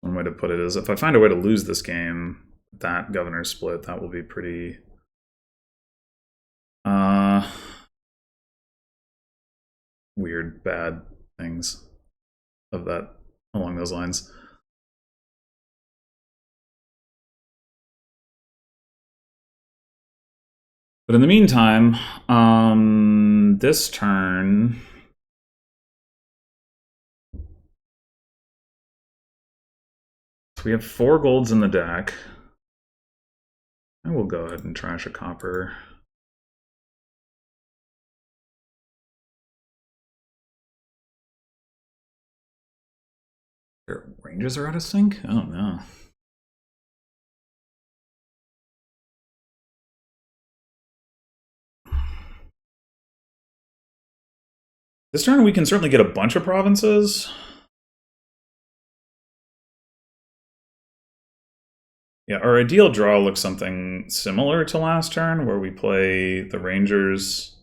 One way to put it is, if I find a way to lose this game, that governor split, that will be pretty... weird, bad things of that along those lines. But in the meantime, this turn... we have 4 golds in the deck. I will go ahead and trash a copper. Their ranges are out of sync? Oh no. This turn we can certainly get a bunch of provinces. Yeah, our ideal draw looks something similar to last turn, where we play the Rangers,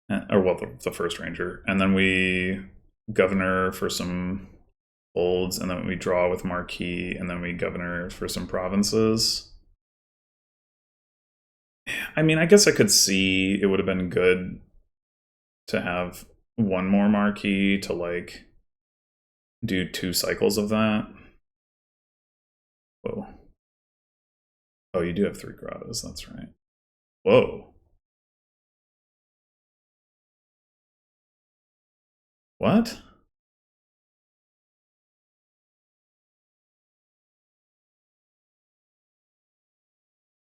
or well, the first Ranger, and then we governor for some golds, and then we draw with Marquee, and then we governor for some provinces. I mean, I guess I could see it would have been good to have 1 more Marquee to, like, do 2 cycles of that. Whoa. Oh, you do have 3 grottos, that's right. Whoa. What?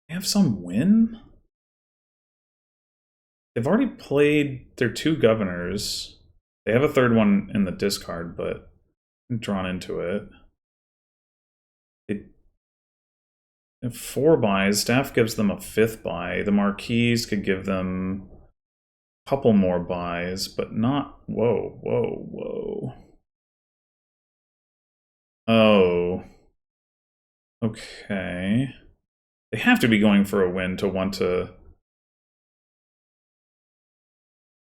They have some win? They've already played their 2 governors. They have a 3rd one in the discard, but drawn into it. They have 4 buys. Staff gives them a 5th buy. The Marquees could give them a couple more buys, but not... Whoa, whoa, whoa. Oh. Okay. They have to be going for a win to want to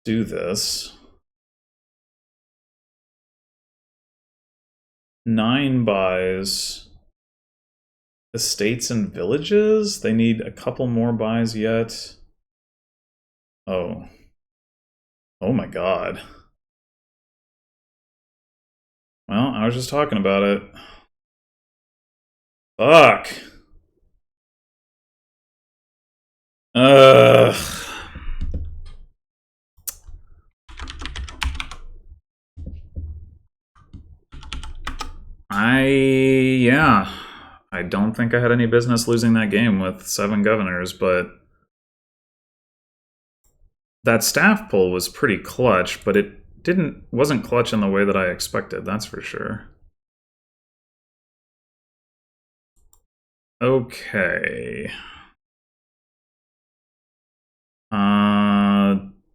do this. 9 buys. Estates and villages? They need a couple more buys yet. Oh. Oh my god. Well, I was just talking about it. Fuck. Yeah. I don't think I had any business losing that game with 7 governors, but that staff pull was pretty clutch, but it wasn't clutch in the way that I expected, that's for sure. Okay.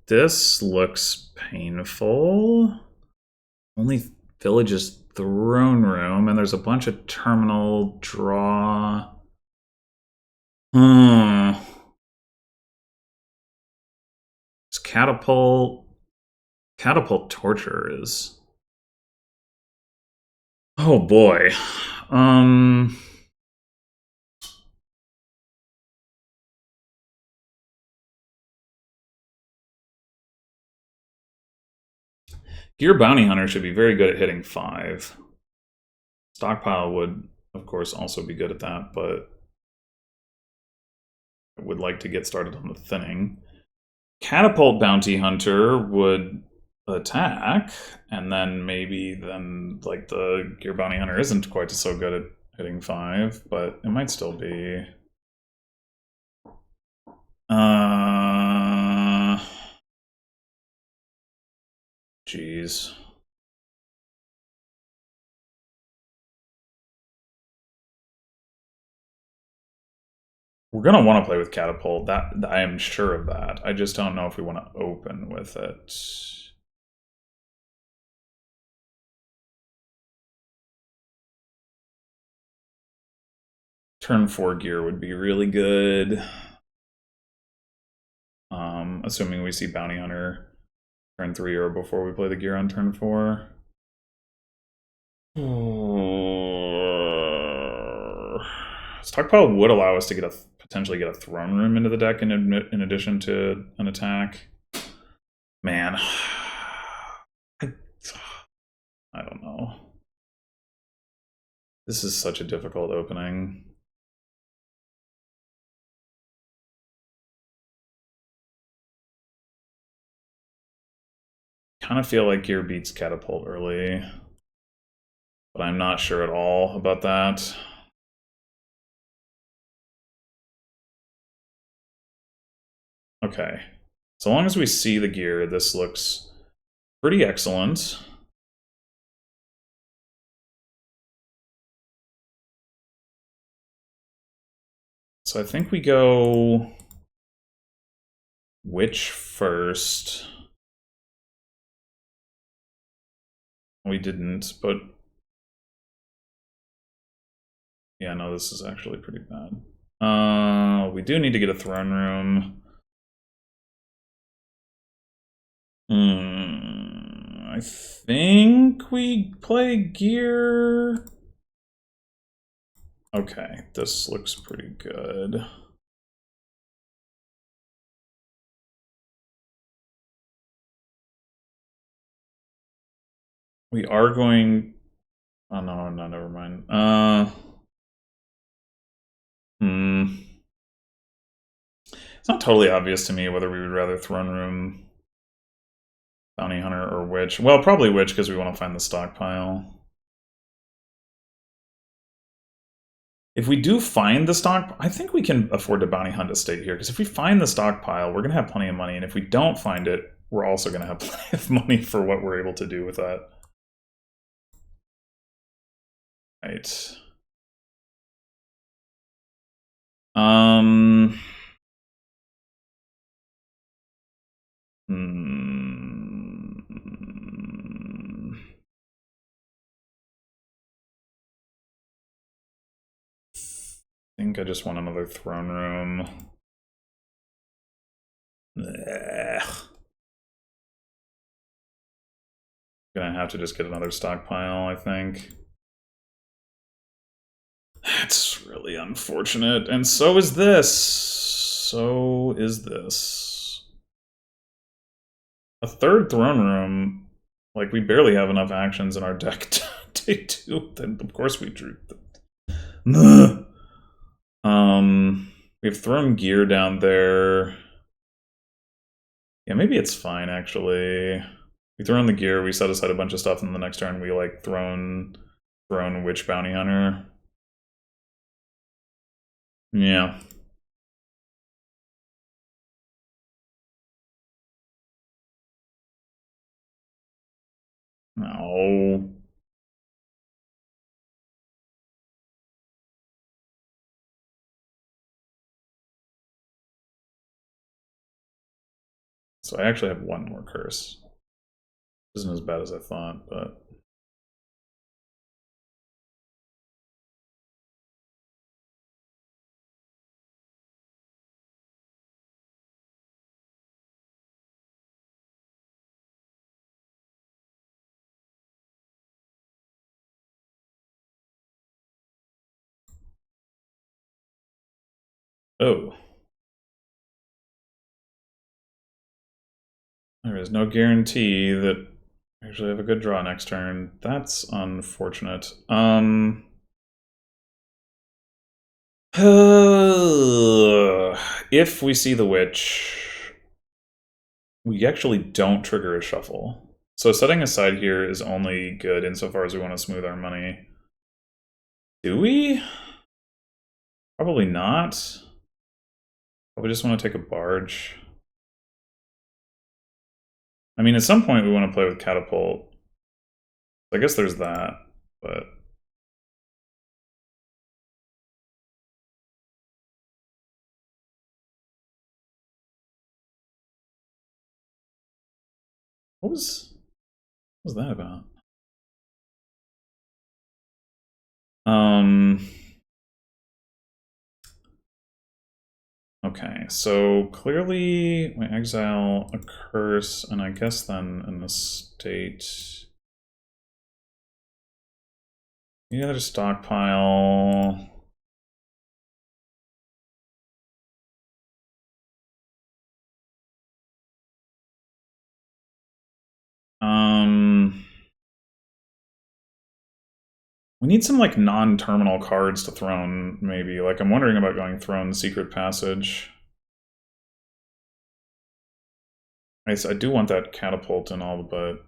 This looks painful. Only Village's throne room, and there's a bunch of terminal draw. It's catapult torture is. Oh boy. Gear Bounty Hunter should be very good at hitting 5. Stockpile would, of course, also be good at that, but I would like to get started on the thinning. Catapult Bounty Hunter would attack, and then maybe like the Gear Bounty Hunter isn't quite so good at hitting 5, but it might still be. Jeez. We're gonna want to play with Catapult. That I am sure of that. I just don't know if we want to open with it. Turn 4 gear would be really good. Assuming we see Bounty Hunter turn 3 or before we play the gear on turn 4. Stockpile would allow us to potentially get a throne room into the deck in addition to an attack. Man, I don't know. This is such a difficult opening. Kind of feel like gear beats catapult early, but I'm not sure at all about that. Okay, so long as we see the gear, this looks pretty excellent. So I think we go Witch first. We didn't, but yeah, no, this is actually pretty bad. We do need to get a throne room. I think we play gear. Okay, this looks pretty good. We are going. Oh no, never mind. It's not totally obvious to me whether we would rather throne room, Bounty Hunter, or Witch. Well, probably Witch because we want to find the stockpile. If we do find the stock, I think we can afford to bounty hunt a state here, because if we find the stockpile, we're going to have plenty of money, and if we don't find it, we're also going to have plenty of money for what we're able to do with that. Right. I think I just want another throne room. Ugh. Gonna have to just get another stockpile, I think. That's really unfortunate, and so is this. So is this. A third throne room, like, we barely have enough actions in our deck to do, then of course we drew them. We've thrown gear down there. Yeah, maybe it's fine, actually. We throw in the gear, we set aside a bunch of stuff, and the next turn we, like, thrown Witch Bounty Hunter. Yeah. No. So I actually have one more curse. Isn't as bad as I thought, but... Oh. There is no guarantee that I actually have a good draw next turn. That's unfortunate. If we see the witch, we actually don't trigger a shuffle. So setting aside here is only good insofar as we want to smooth our money. Do we? Probably not. Probably just want to take a barge. I mean, at some point we want to play with catapult. I guess there's that, but... What was that about? Okay, so clearly we exile a curse, and I guess then in the state... Yeah, there's stockpile. We need some, like, non-terminal cards to Throne, maybe. Like, I'm wondering about going Throne Secret Passage. I do want that catapult and all, but...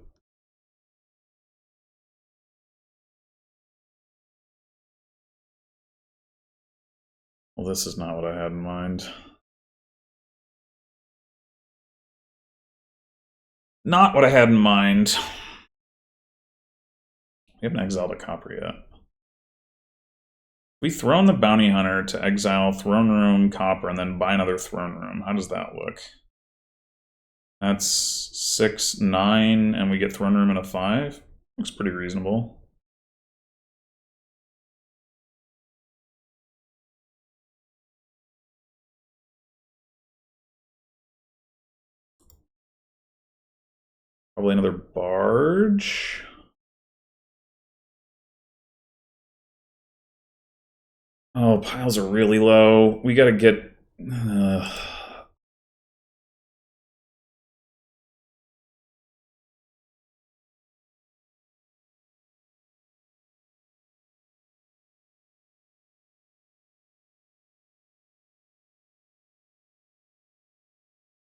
Well, this is not what I had in mind. Not what I had in mind. We haven't exiled a copper yet. We Throne the Bounty Hunter to exile Throne Room, Copper, and then buy another Throne Room. How does that look? That's 6, 9, and we get Throne Room and a 5. Looks pretty reasonable. Probably another barge. Oh, piles are really low. We gotta get...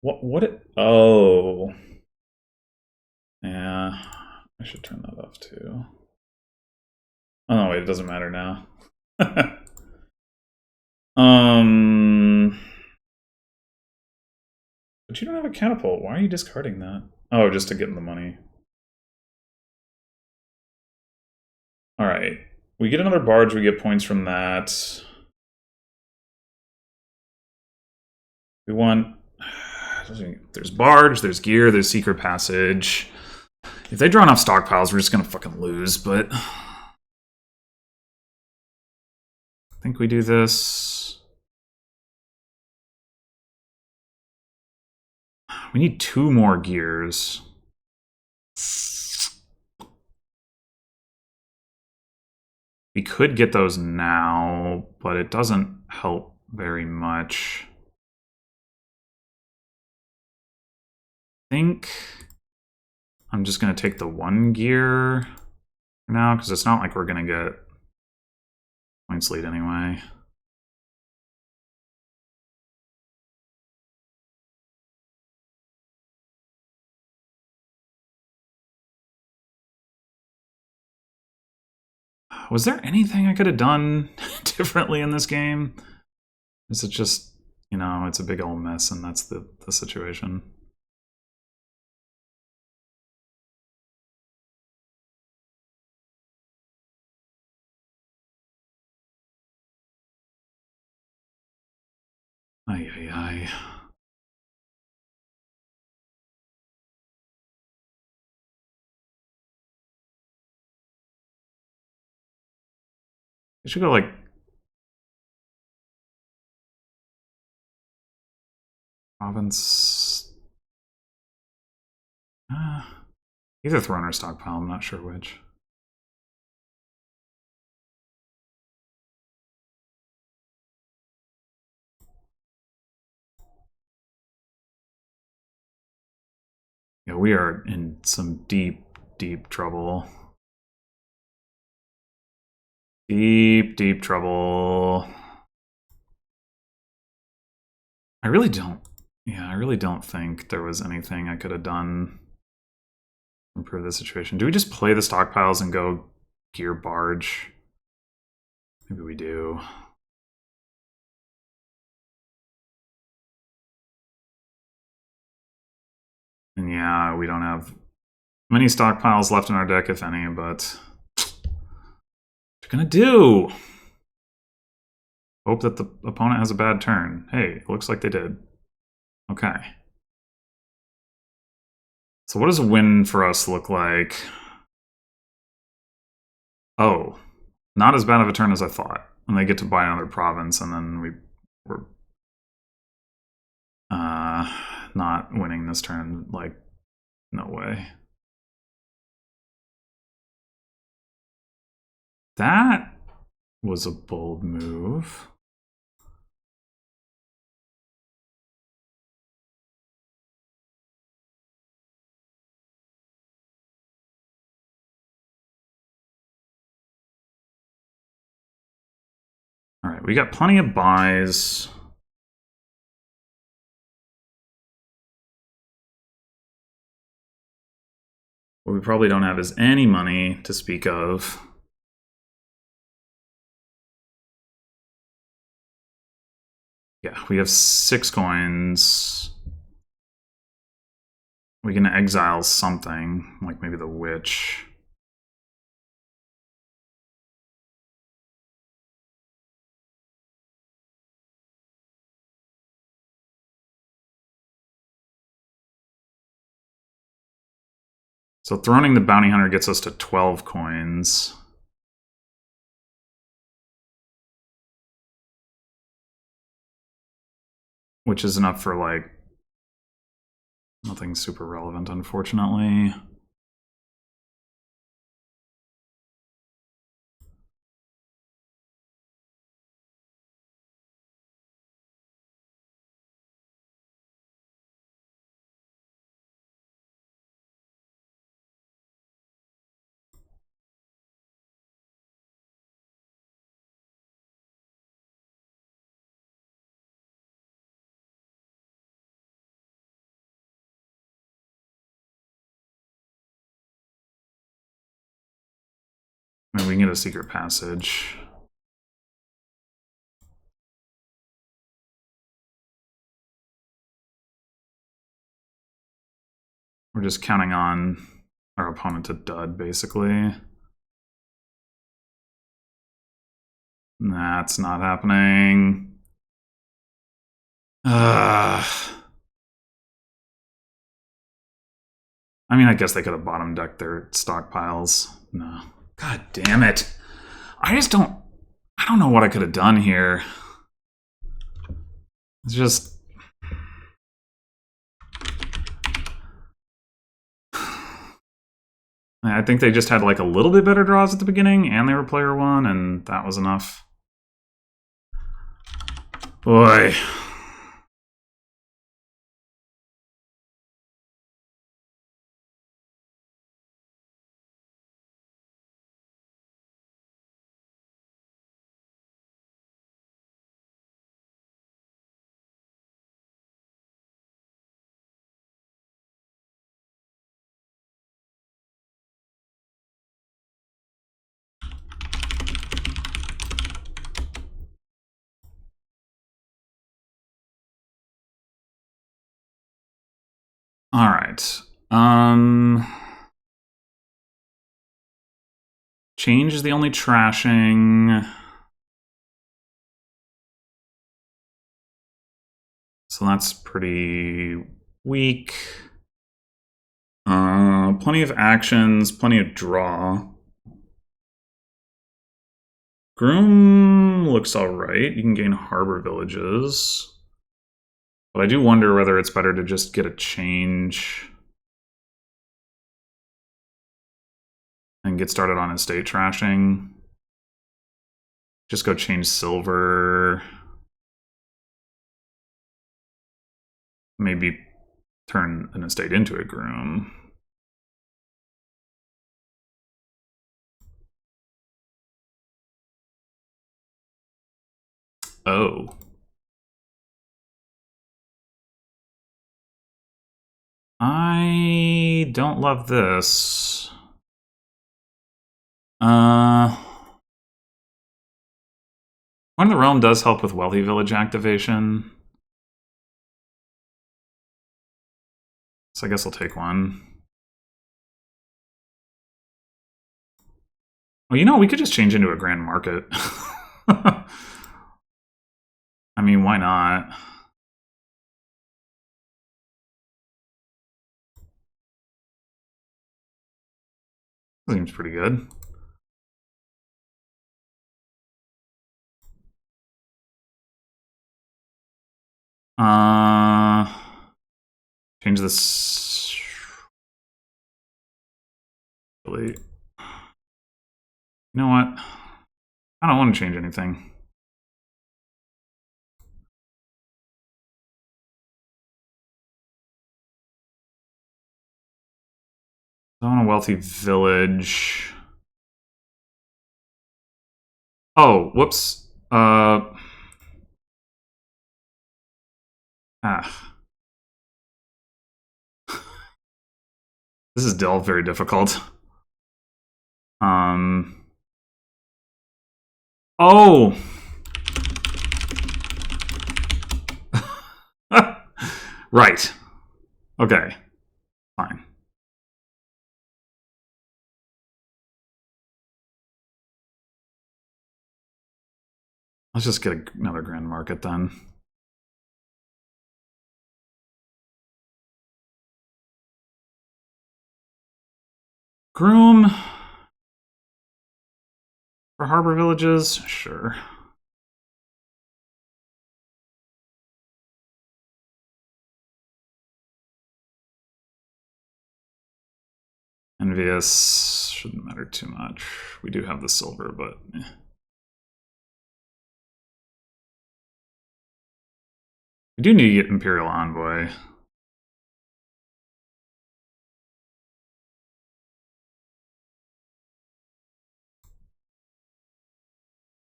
What it... Oh. Yeah. I should turn that off too. Oh, no, wait, it doesn't matter now. But you don't have a catapult. Why are you discarding that? Oh, just to get in the money. Alright. We get another barge, we get points from that. We want... There's barge, there's gear, there's secret passage. If they draw enough stockpiles, we're just gonna fucking lose, but... I think we do this. We need 2 more gears. We could get those now, but it doesn't help very much. I think I'm just going to take the 1 gear for now, because it's not like we're going to get points lead anyway. Was there anything I could have done differently in this game? Is it just, you know, it's a big old mess and that's the situation? Ay, ay, ay. I should go like province. Either throne or stockpile, I'm not sure which. Yeah, we are in some deep, deep trouble. Deep, deep trouble. I really don't. Yeah, I really don't think there was anything I could have done to improve the situation. Do we just play the stockpiles and go gear barge? Maybe we do. And yeah, we don't have many stockpiles left in our deck, if any, but what you gonna do? Hope that the opponent has a bad turn. Hey, it looks like they did. Okay. So what does a win for us look like? Oh, not as bad of a turn as I thought. And they get to buy another province, and then we're not winning this turn. Like, no way. That was a bold move. All right, we got plenty of buys. What we probably don't have is any money to speak of. Yeah, we have 6 coins. We can exile something, like maybe the witch. So throning the bounty hunter gets us to 12 coins. Which is enough for, like, nothing super relevant, unfortunately. I mean, we can get a secret passage. We're just counting on our opponent to dud, basically. That's not happening. I mean, I guess they could have bottom decked their stockpiles. No. God damn it. I don't know what I could have done here. It's just... I think they just had like a little bit better draws at the beginning, and they were player 1, and that was enough. Boy. All right. Change is the only trashing. So that's pretty weak. Plenty of actions, plenty of draw. Groom looks alright. You can gain harbor villages. But I do wonder whether it's better to just get a change and get started on estate trashing. Just go change silver. Maybe turn an estate into a groom. Oh. I don't love this. One of the Realm does help with Wealthy Village activation. So I guess I'll take one. Well, you know, we could just change into a Grand Market. I mean, why not? Seems pretty good. Change this. Delete. You know what? I don't want to change anything. I want a Wealthy Village. Oh, whoops. This is still very difficult. Oh! Right. Okay. Fine. Let's just get another Grand Market then. Groom. For harbor villages? Sure. Envious shouldn't matter too much. We do have the silver, but we do need to get Imperial Envoy.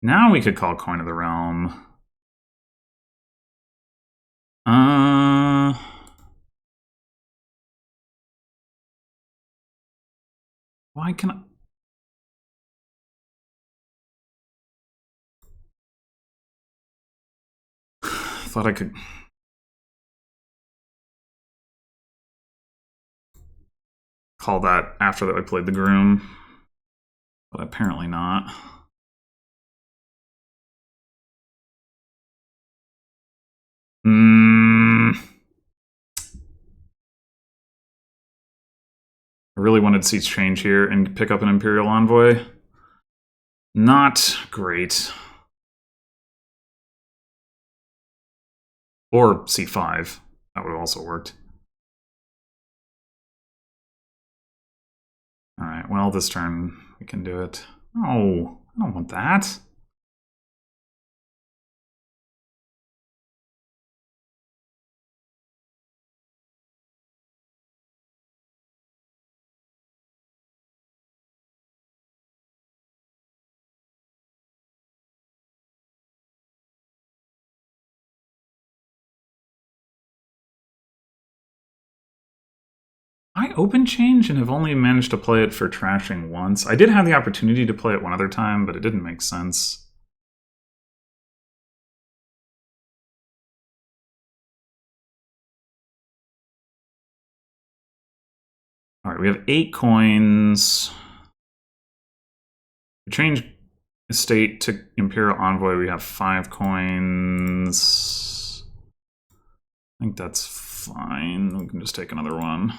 Now we could call Coin of the Realm. Why can I? Thought I could. Call that after that I played the Groom. But apparently not. I really wanted to see change here and pick up an Imperial Envoy. Not great. Or C5. That would have also worked. Alright, well, this turn we can do it. Oh, I don't want that. I open change and have only managed to play it for trashing once. I did have the opportunity to play it one other time, but it didn't make sense. All right, we have 8 coins. We change estate to Imperial Envoy. We have 5 coins. I think that's fine. We can just take another one.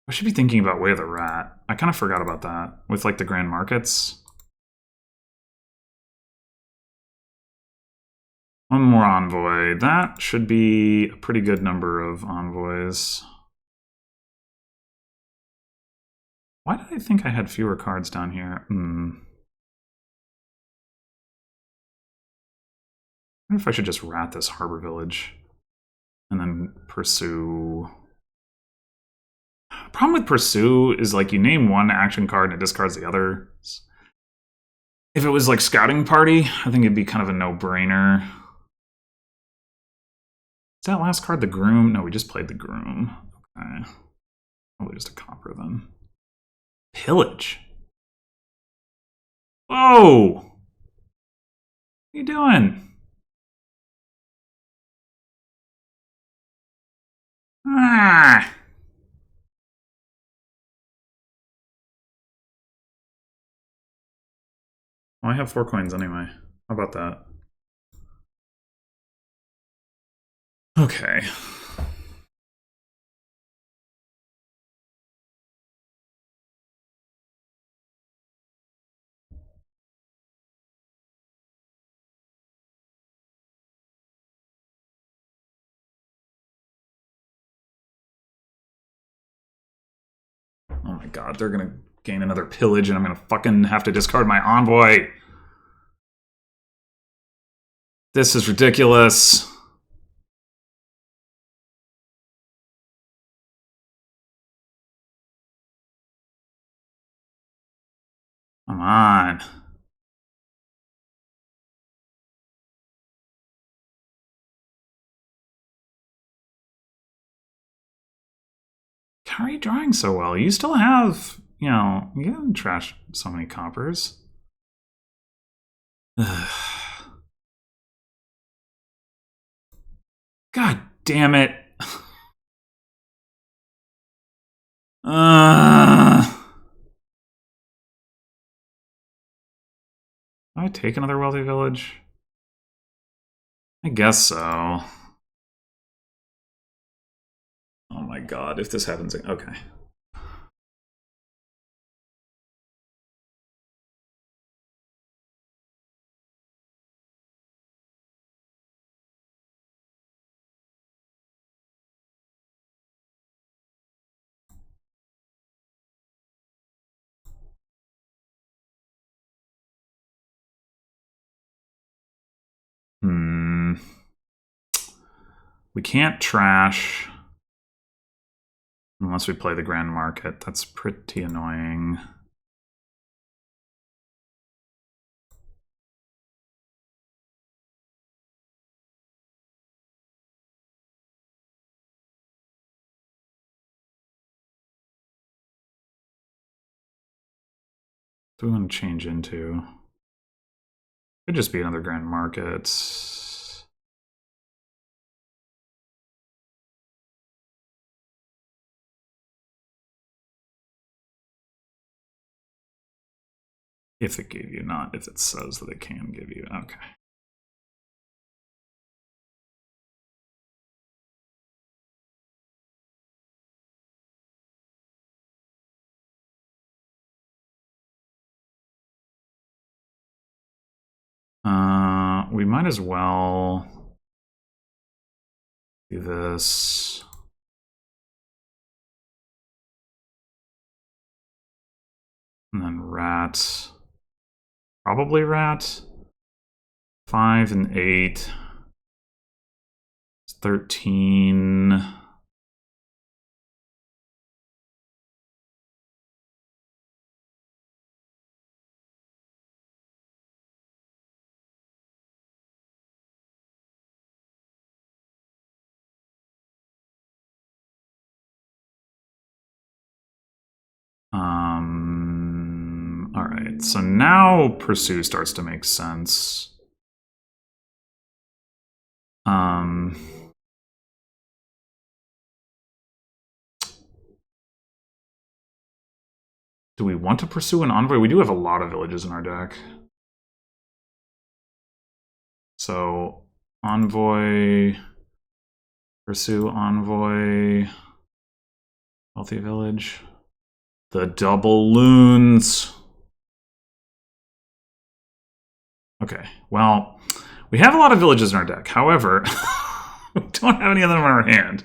I should be thinking about Way of the Rat. I kind of forgot about that with like the Grand Markets. One more envoy. That should be a pretty good number of envoys. Why did I think I had fewer cards down here? I wonder if I should just rat this Harbor Village and then pursue. Problem with pursue is like you name one action card and it discards the other. If it was like Scouting Party, I think it'd be kind of a no-brainer. Is that last card the Groom? No, we just played the Groom. Okay. Probably just a copper then. Pillage. Whoa! What are you doing? Ah! Well, I have 4 coins anyway. How about that? Okay. Oh my god, they're gonna gain another pillage and I'm gonna fucking have to discard my envoy. This is ridiculous. Come on. How are you drawing so well? You still have, you know, you haven't trashed so many coppers. God damn it. Do I take another wealthy village? I guess so. Oh my god, if this happens, okay. We can't trash unless we play the Grand Market. That's pretty annoying. Do we want to change into? Could just be another Grand Market. If it gave you, not if it says that it can give you. Okay. We might as well do this. And then rat. Probably rat. 5 and 8. 13. All right, so now pursue starts to make sense. Do we want to pursue an envoy? We do have a lot of villages in our deck. So envoy, pursue envoy, wealthy village. The double loons. Okay, well, we have a lot of villages in our deck. However, we don't have any of them in our hand.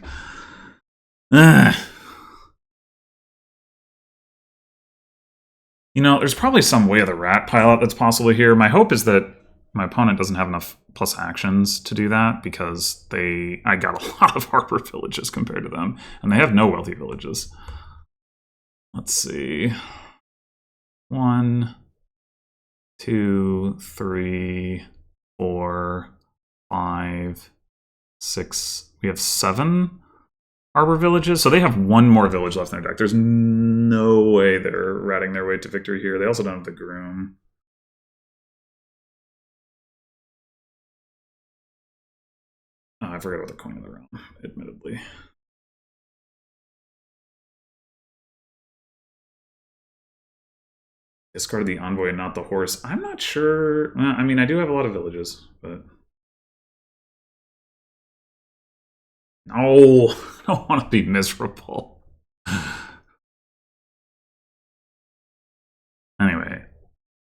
You know, there's probably some way of the rat pile up that's possible here. My hope is that my opponent doesn't have enough plus actions to do that, because I got a lot of harbor villages compared to them, and they have no wealthy villages. Let's see. 1, 2, 3, 4, 5, 6. We have 7 harbor villages, so they have 1 more village left in their deck. There's no way they're ratting their way to victory here. They also don't have the groom. Oh, I forgot about the coin of the realm, admittedly. Discarded the envoy and not the horse. I'm not sure. I mean, I do have a lot of villages, but... No, I don't want to be miserable. Anyway,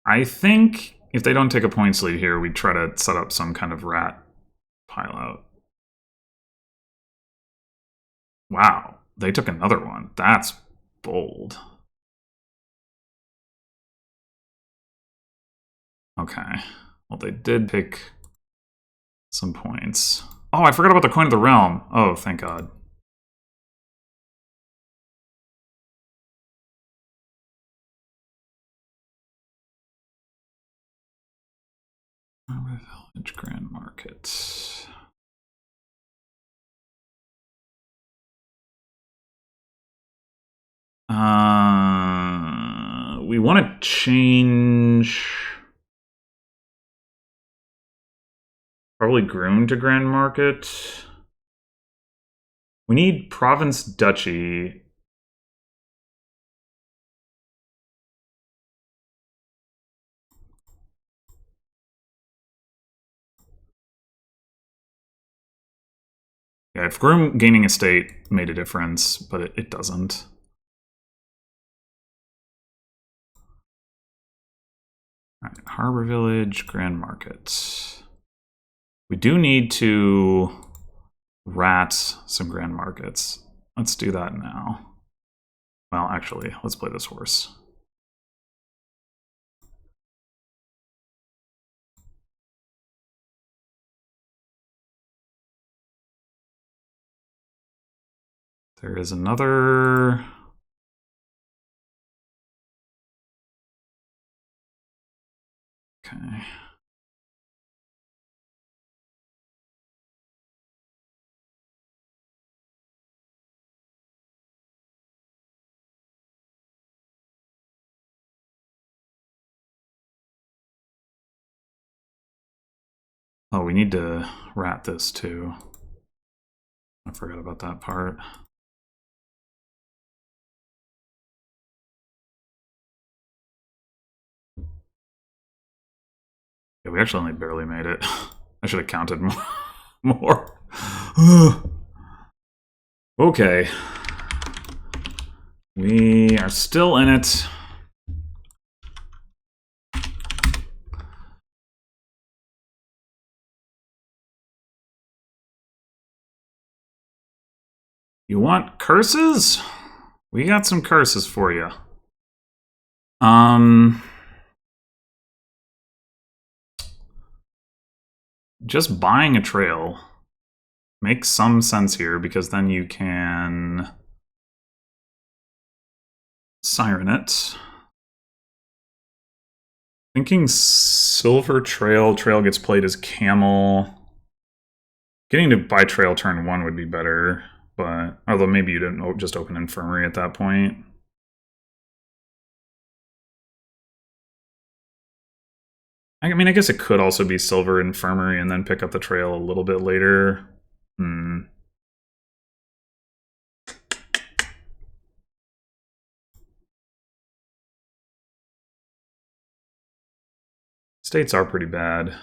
I think if they don't take a points lead here, we try to set up some kind of rat pile out. Wow, they took another one. That's bold. Okay, well, they did pick some points. Oh, I forgot about the coin of the realm. Oh, thank God. Village Grand Market. We want to change probably Groom to Grand Market. We need Province Duchy. Yeah, if Groom gaining a state made a difference, but it doesn't. All right, Harbor Village, Grand Market. We do need to rat some Grand Markets. Let's do that now. Well, actually, let's play this horse. There is another... Okay. Oh, we need to rat this too. I forgot about that part. Yeah, we actually only barely made it. I should have counted more. Okay. We are still in it. You want curses? We got some curses for you. Just buying a trail makes some sense here, because then you can siren it. Thinking silver trail gets played as camel. Getting to buy trail turn 1 would be better, but although maybe you didn't just open infirmary at that point. I mean, I guess it could also be Silver Infirmary and then pick up the trail a little bit later. Hmm. States are pretty bad.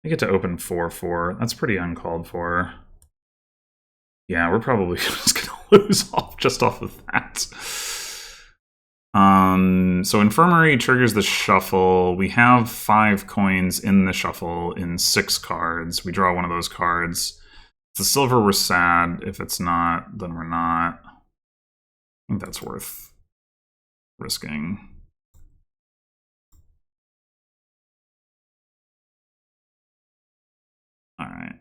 I get to open 4-4. That's pretty uncalled for. Yeah, we're probably just going to lose just off of that. So Infirmary triggers the shuffle. We have 5 coins in the shuffle in 6 cards. We draw one of those cards. If the silver, we're sad. If it's not, then we're not. I think that's worth risking. All right.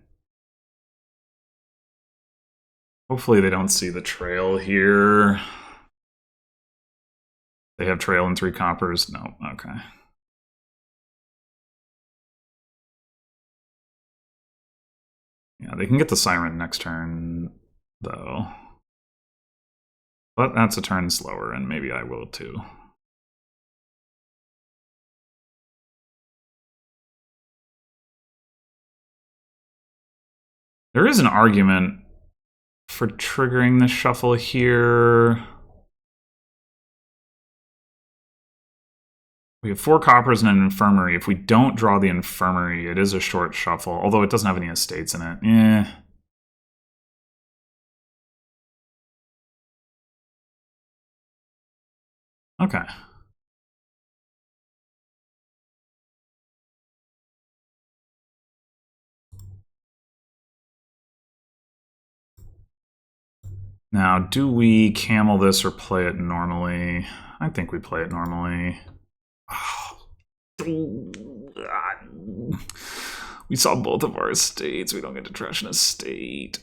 Hopefully they don't see the trail here. They have trail and 3 coppers. No, okay. Yeah, they can get the siren next turn, though. But that's a turn slower, and maybe I will too. There is an argument for triggering the shuffle here. We have 4 coppers and an infirmary. If we don't draw the infirmary, it is a short shuffle, although it doesn't have any estates in it. Eh. Okay. Now, do we camel this or play it normally? I think we play it normally. We saw both of our estates. We don't get to trash an estate.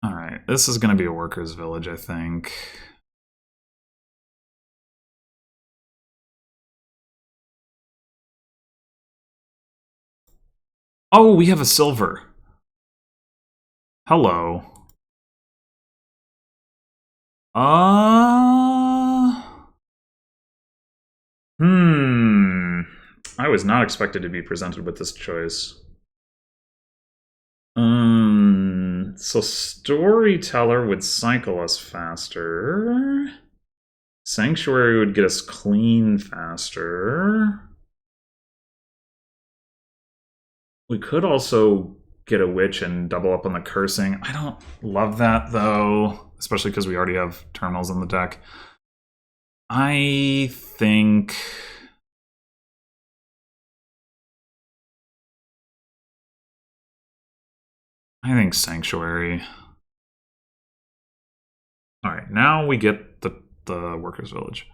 All right, this is going to be a workers' village, I think. Oh, we have a silver. Hello. I was not expected to be presented with this choice. So Storyteller would cycle us faster. Sanctuary would get us clean faster. We could also get a witch and double up on the cursing. I don't love that, though, especially because we already have terminals in the deck. I think Sanctuary. All right, now we get the workers' village.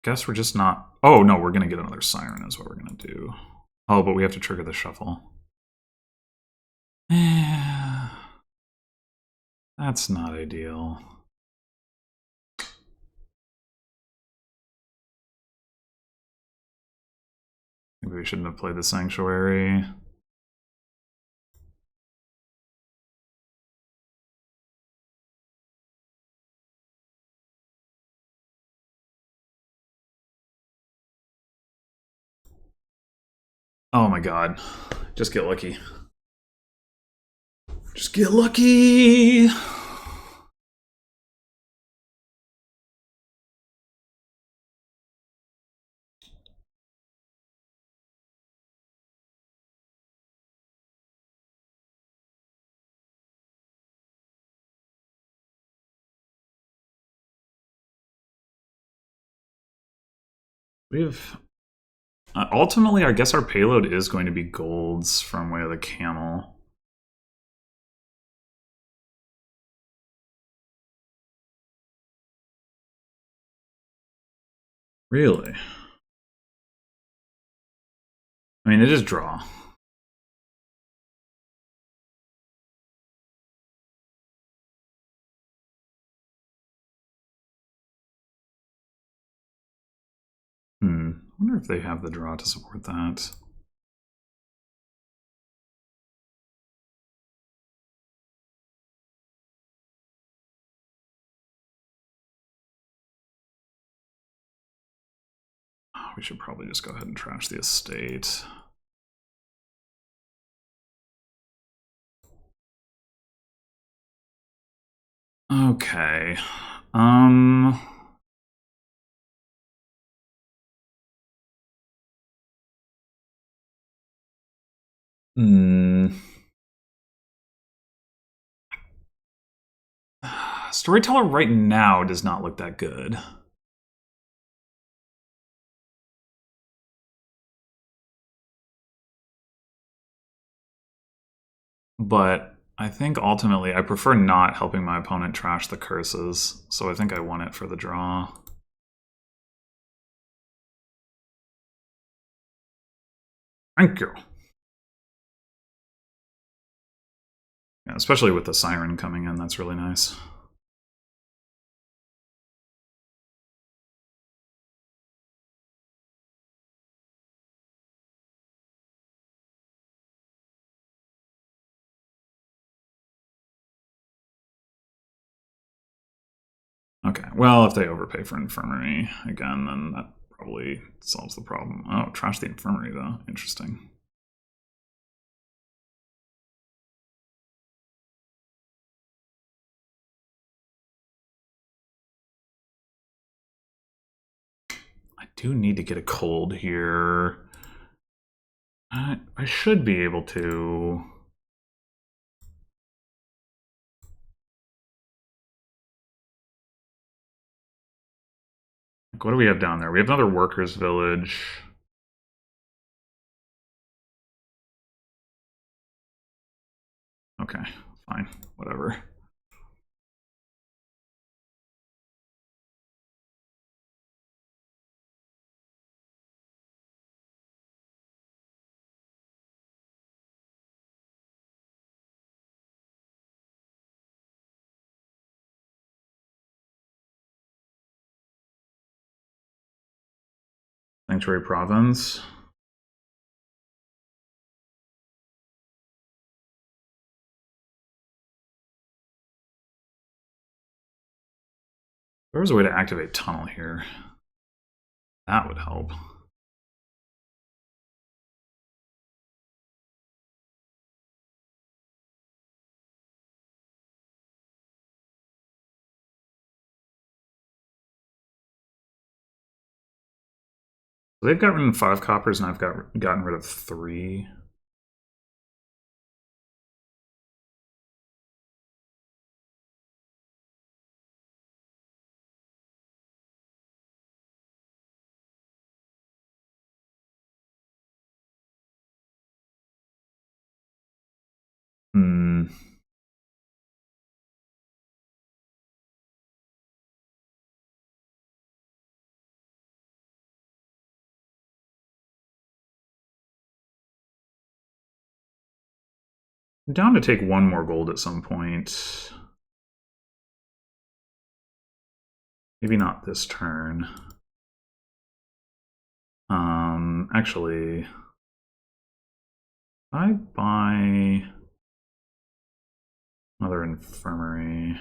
Guess we're just not... Oh, no, we're going to get another siren is what we're going to do. Oh, but we have to trigger the shuffle. That's not ideal. Maybe we shouldn't have played the Sanctuary. Oh my god. Just get lucky. Just get lucky! We've ultimately, I guess our payload is going to be golds from Way of the Camel. Really? I mean, it is draw. I wonder if they have the draw to support that. We should probably just go ahead and trash the estate. Okay. Storyteller right now does not look that good. But I think ultimately I prefer not helping my opponent trash the curses, so I think I won it for the draw. Thank you. Yeah, especially with the Siren coming in, that's really nice. Okay, well, if they overpay for Infirmary again, then that probably solves the problem. Oh, trash the Infirmary, though. Interesting. I do need to get a cold here. I should be able to. Like, what do we have down there? We have another workers' village. Okay, fine, whatever. Sanctuary Province. There was a way to activate Tunnel here. That would help. So they've gotten 5 coppers, and I've gotten rid of 3. I'm down to take 1 more gold at some point. Maybe not this turn. Actually, I buy another Infirmary.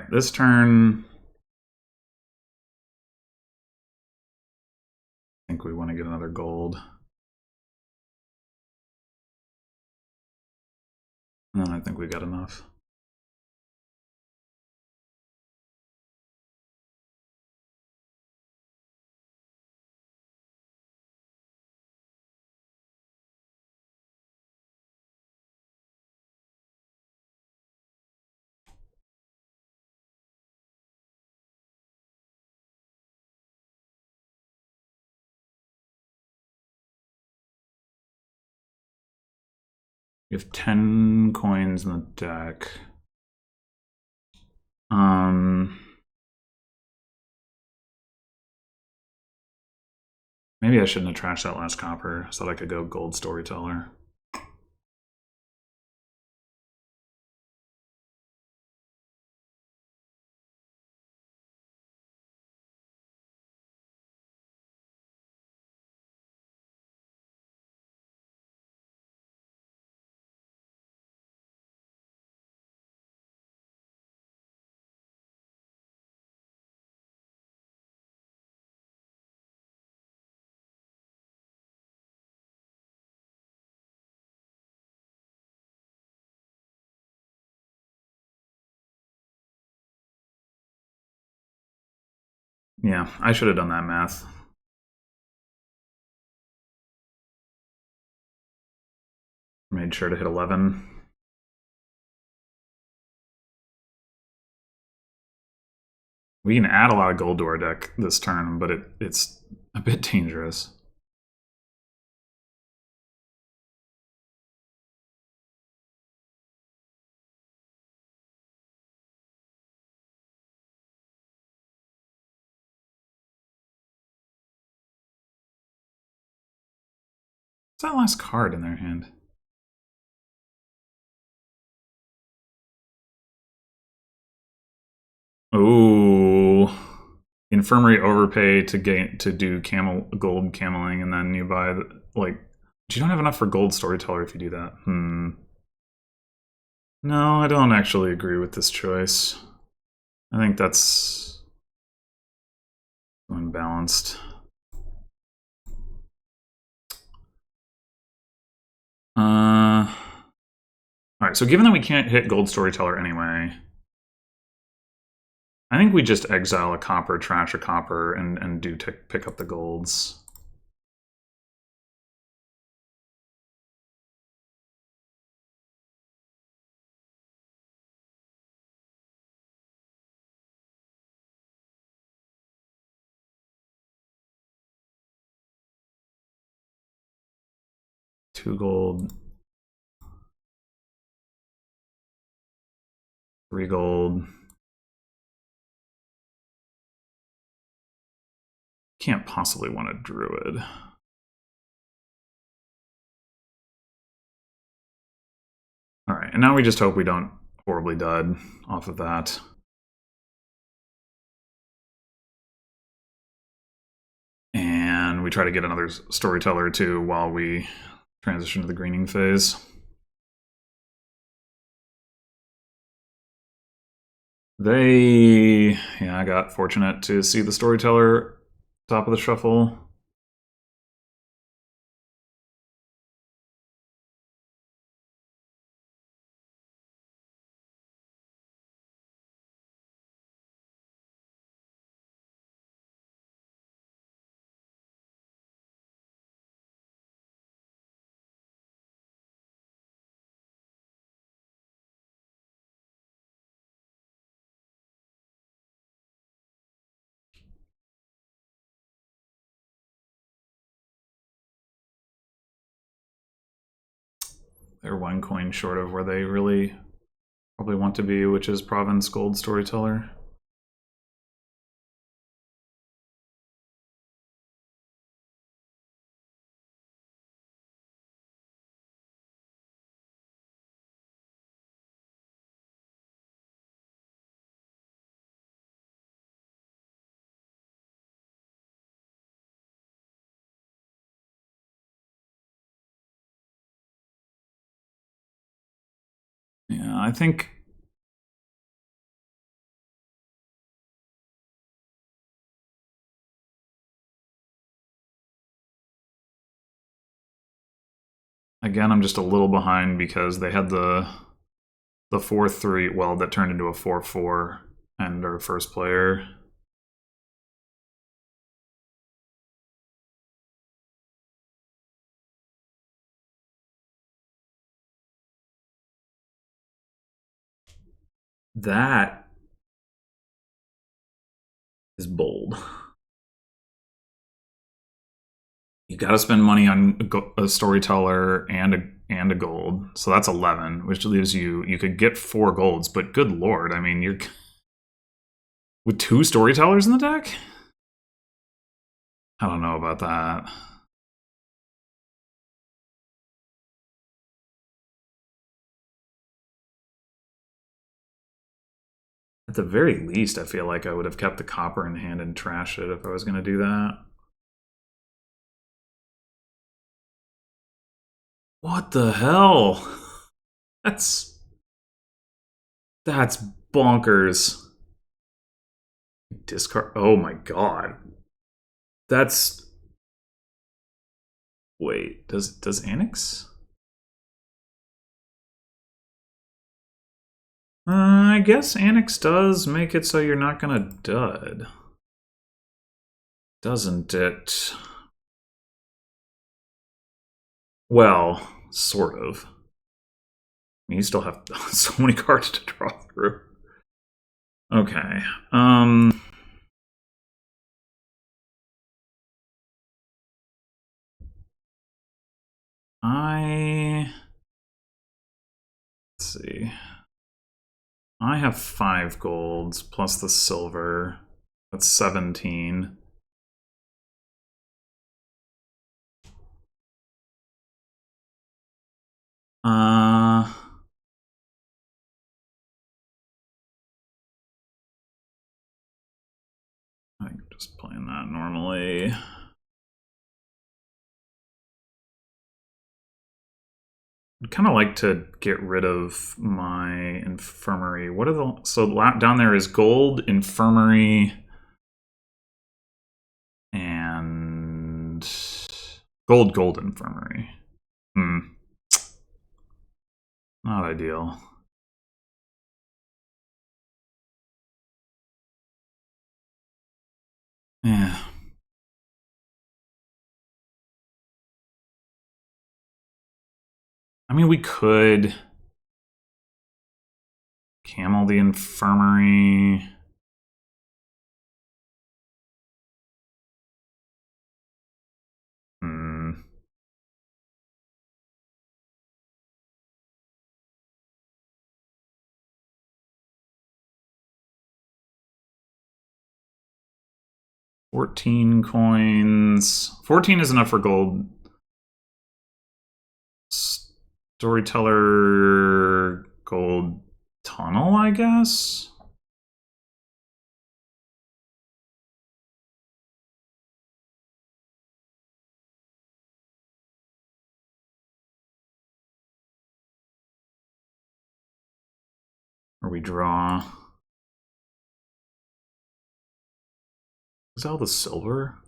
right, this turn, I think we want to get another gold. And then I think we got enough. We have 10 coins in the deck. Maybe I shouldn't have trashed that last copper so that I could go gold storyteller. Yeah, I should have done that math. Made sure to hit 11. We can add a lot of gold to our deck this turn, but it's a bit dangerous. What's that last card in their hand? Ooh. Infirmary overpay to do gold cameling, and then you buy the, like, you don't have enough for gold storyteller if you do that. No, I don't actually agree with this choice. I think that's unbalanced. All right, so given that we can't hit gold storyteller anyway, I think we just exile a copper, trash a copper, and do pick up the golds. Two gold. 3 gold. Can't possibly want a druid. All right, and now we just hope we don't horribly dud off of that. And we try to get another storyteller too while we transition to the greening phase. I got fortunate to see the storyteller top of the shuffle. They're 1 coin short of where they really probably want to be, which is Province Gold Storyteller. Yeah, I think Again, I'm just a little behind because they had the 4-3, well, that turned into a 4-4 and our first player. That is bold. You got to spend money on a storyteller and a gold, so that's 11, which leaves you could get 4 golds, but good lord, I mean, you're with 2 storytellers in the deck. I don't know about that. At the very least, I feel like I would have kept the copper in hand and trashed it if I was going to do that. What the hell? That's bonkers. Discard. Oh my god. That's. Wait, does Annex? I guess Annex does make it so you're not gonna dud. Doesn't it? Well, sort of. I mean, you still have so many cards to draw through. Okay. Let's see. I have 5 golds plus the silver. That's 17. I think I'm just playing that normally. I'd kind of like to get rid of my infirmary. What are the... So down there is gold, infirmary, and... Gold, infirmary. Not ideal. Yeah. I mean, we could camel the infirmary. Hmm. 14 coins. 14 is enough for gold. Storyteller gold tunnel, I guess? Or we draw. Is that all the silver?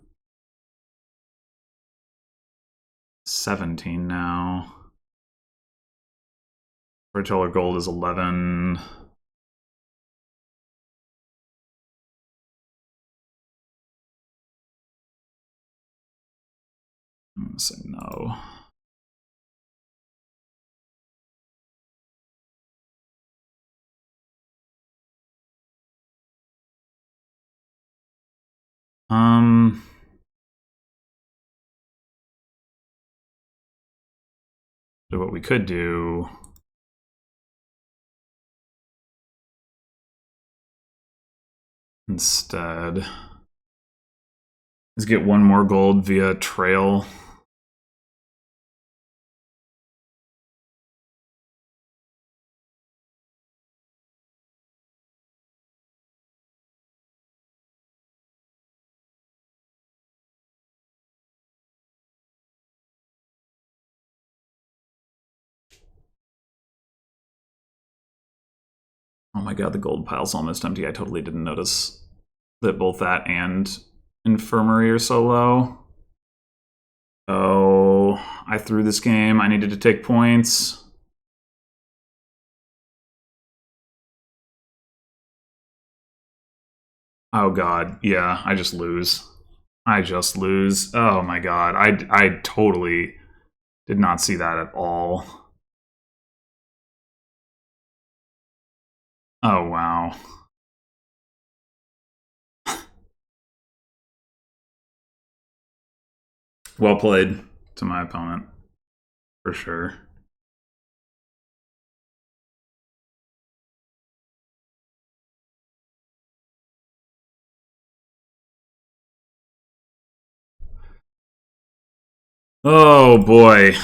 17 now. Storyteller gold is 11. I'm gonna say no. So what we could do instead is get 1 more gold via trail. Oh my god, the gold pile's almost empty. I totally didn't notice that both that and infirmary are so low. Oh go. I threw this game. I needed to take points. Oh god, yeah, I just lose. I just lose. Oh my god, I totally did not see that at all. Oh wow. Well played to my opponent, for sure. Oh boy.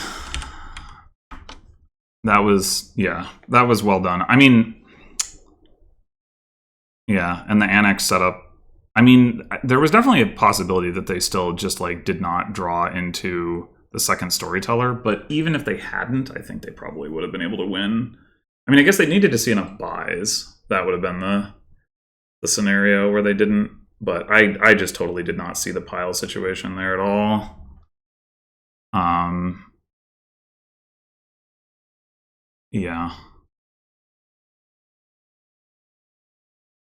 That was, yeah, that was well done. I mean, yeah, and the annex setup. I mean, there was definitely a possibility that they still just like did not draw into the second storyteller, but even if they hadn't, I think they probably would have been able to win. I mean, I guess they needed to see enough buys. That would have been the scenario where they didn't, but I just totally did not see the pile situation there at all. Yeah.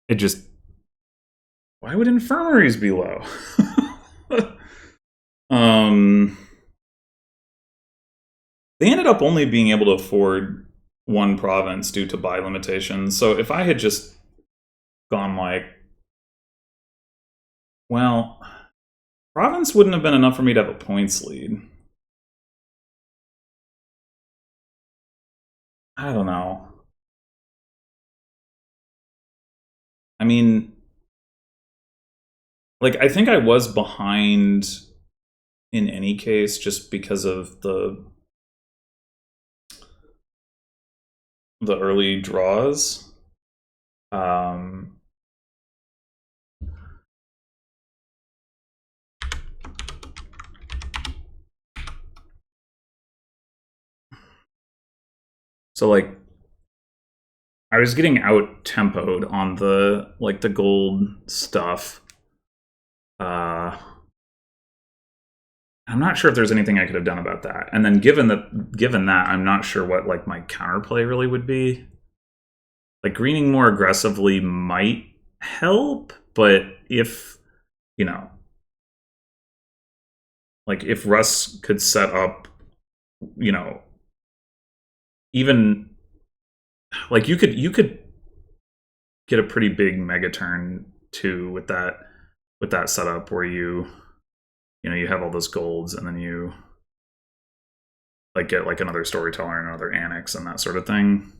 It just, why would infirmaries be low? They ended up only being able to afford one province due to buy limitations. So if I had just gone like, well, province wouldn't have been enough for me to have a points lead. I don't know. I mean, like, I think I was behind in any case just because of the early draws. So like, I was getting out tempoed on the like the gold stuff. I'm not sure if there's anything I could have done about that. And then given that, I'm not sure what like my counterplay really would be. Like greening more aggressively might help, but if, you know, like if Russ could set up, you know, even like you could get a pretty big mega turn too with that setup where you know you have all those golds and then you like get like another storyteller and another annex and that sort of thing.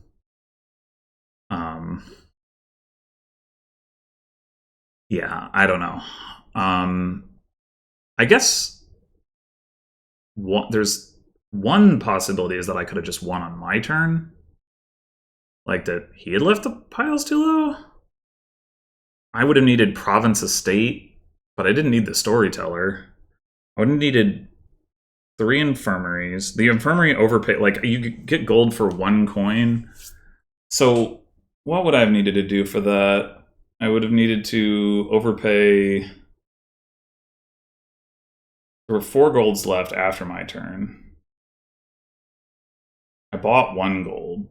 Yeah, I don't know. I guess there's one possibility is that I could have just won on my turn. Like that he had left the piles too low. I would have needed province estate, but I didn't need the storyteller. I would have needed 3 infirmaries. The infirmary overpay, like you get gold for 1 coin. So what would I have needed to do for that? I would have needed to overpay. There were 4 golds left after my turn. I bought 1 gold.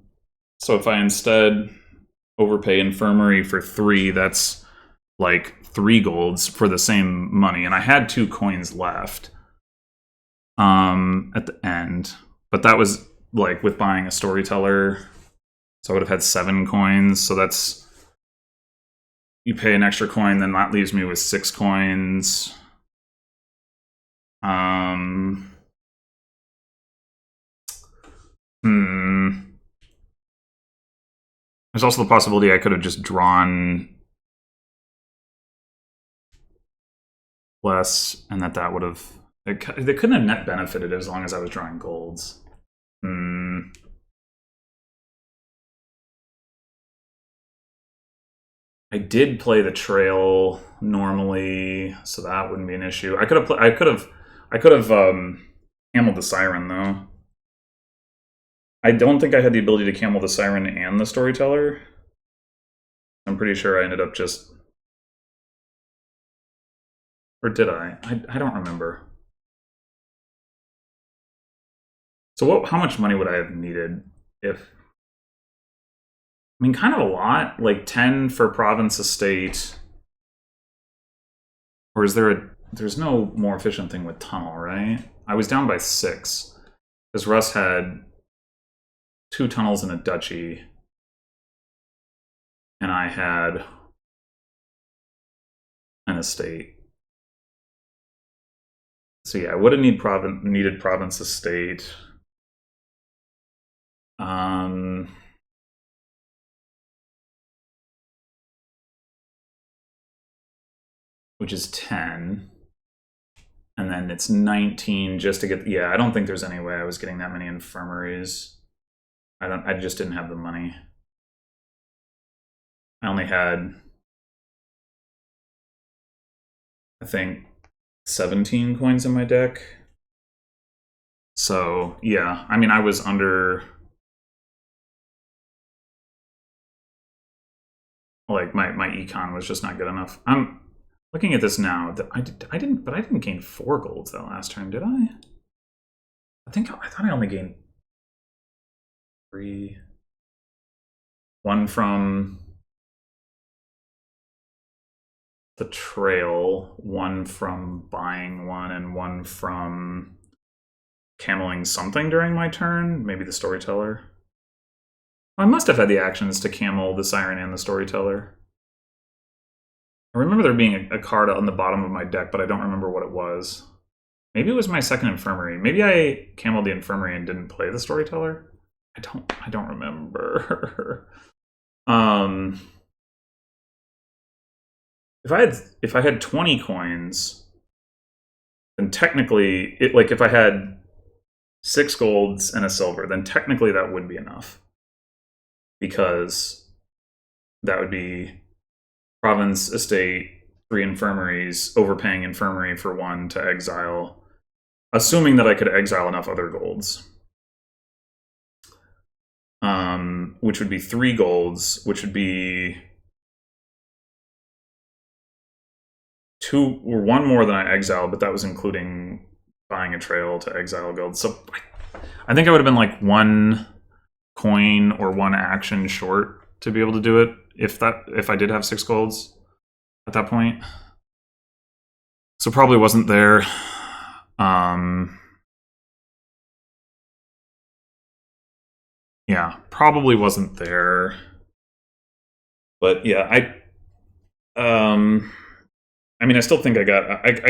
So if I instead overpay infirmary for 3, that's like 3 golds for the same money. And I had 2 coins left at the end. But that was like with buying a storyteller. So I would have had 7 coins. So that's, you pay an extra coin, then that leaves me with 6 coins. There's also the possibility I could have just drawn less, and that would have, they couldn't have net benefited as long as I was drawing golds. I did play the trail normally, so that wouldn't be an issue. I could have camelled the siren though. I don't think I had the ability to camel the siren and the storyteller. I'm pretty sure I ended up just, or did I? I don't remember. So how much money would I have needed if... I mean, kind of a lot. Like 10 for province estate. Or is there a... There's no more efficient thing with tunnel, right? I was down by 6. Because Russ had 2 tunnels and a duchy. And I had an estate. So yeah, I would have needed province estate. Which is 10. And then it's 19 just to get... Yeah, I don't think there's any way I was getting that many infirmaries. I just didn't have the money. I only had, I think, 17 coins in my deck. So, yeah, I mean, I was under... Like, my econ was just not good enough. I'm looking at this now. I didn't gain 4 golds that last turn, did I? I thought I only gained 3. 1 from the trail, 1 from buying 1, and 1 from cameling something during my turn. Maybe the storyteller. I must have had the actions to camel the siren and the storyteller. I remember there being a card on the bottom of my deck, but I don't remember what it was. Maybe it was my second infirmary. Maybe I cameled the infirmary and didn't play the storyteller. I don't remember. If I had 20 coins, then technically if I had 6 golds and a silver, then technically that would be enough. Because that would be province, estate, 3 infirmaries, overpaying infirmary for 1 to exile, assuming that I could exile enough other golds. Which would be 3 golds, which would be 2 or 1 more than I exiled, but that was including buying a trail to exile gold. So I think I would have been like 1 coin or 1 action short to be able to do it if I did have 6 golds at that point. So probably wasn't there. Yeah, probably wasn't there. But yeah, I mean, I still think I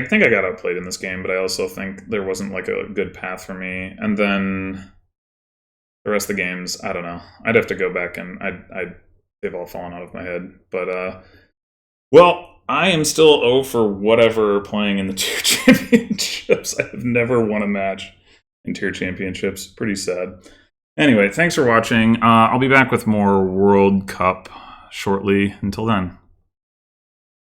think I got outplayed in this game, but I also think there wasn't like a good path for me. And then the rest of the games, I don't know. I'd have to go back and they've all fallen out of my head. But well, I am still 0 for whatever playing in the tier championships. I have never won a match in tier championships. Pretty sad. Anyway, thanks for watching. I'll be back with more World Cup shortly. Until then.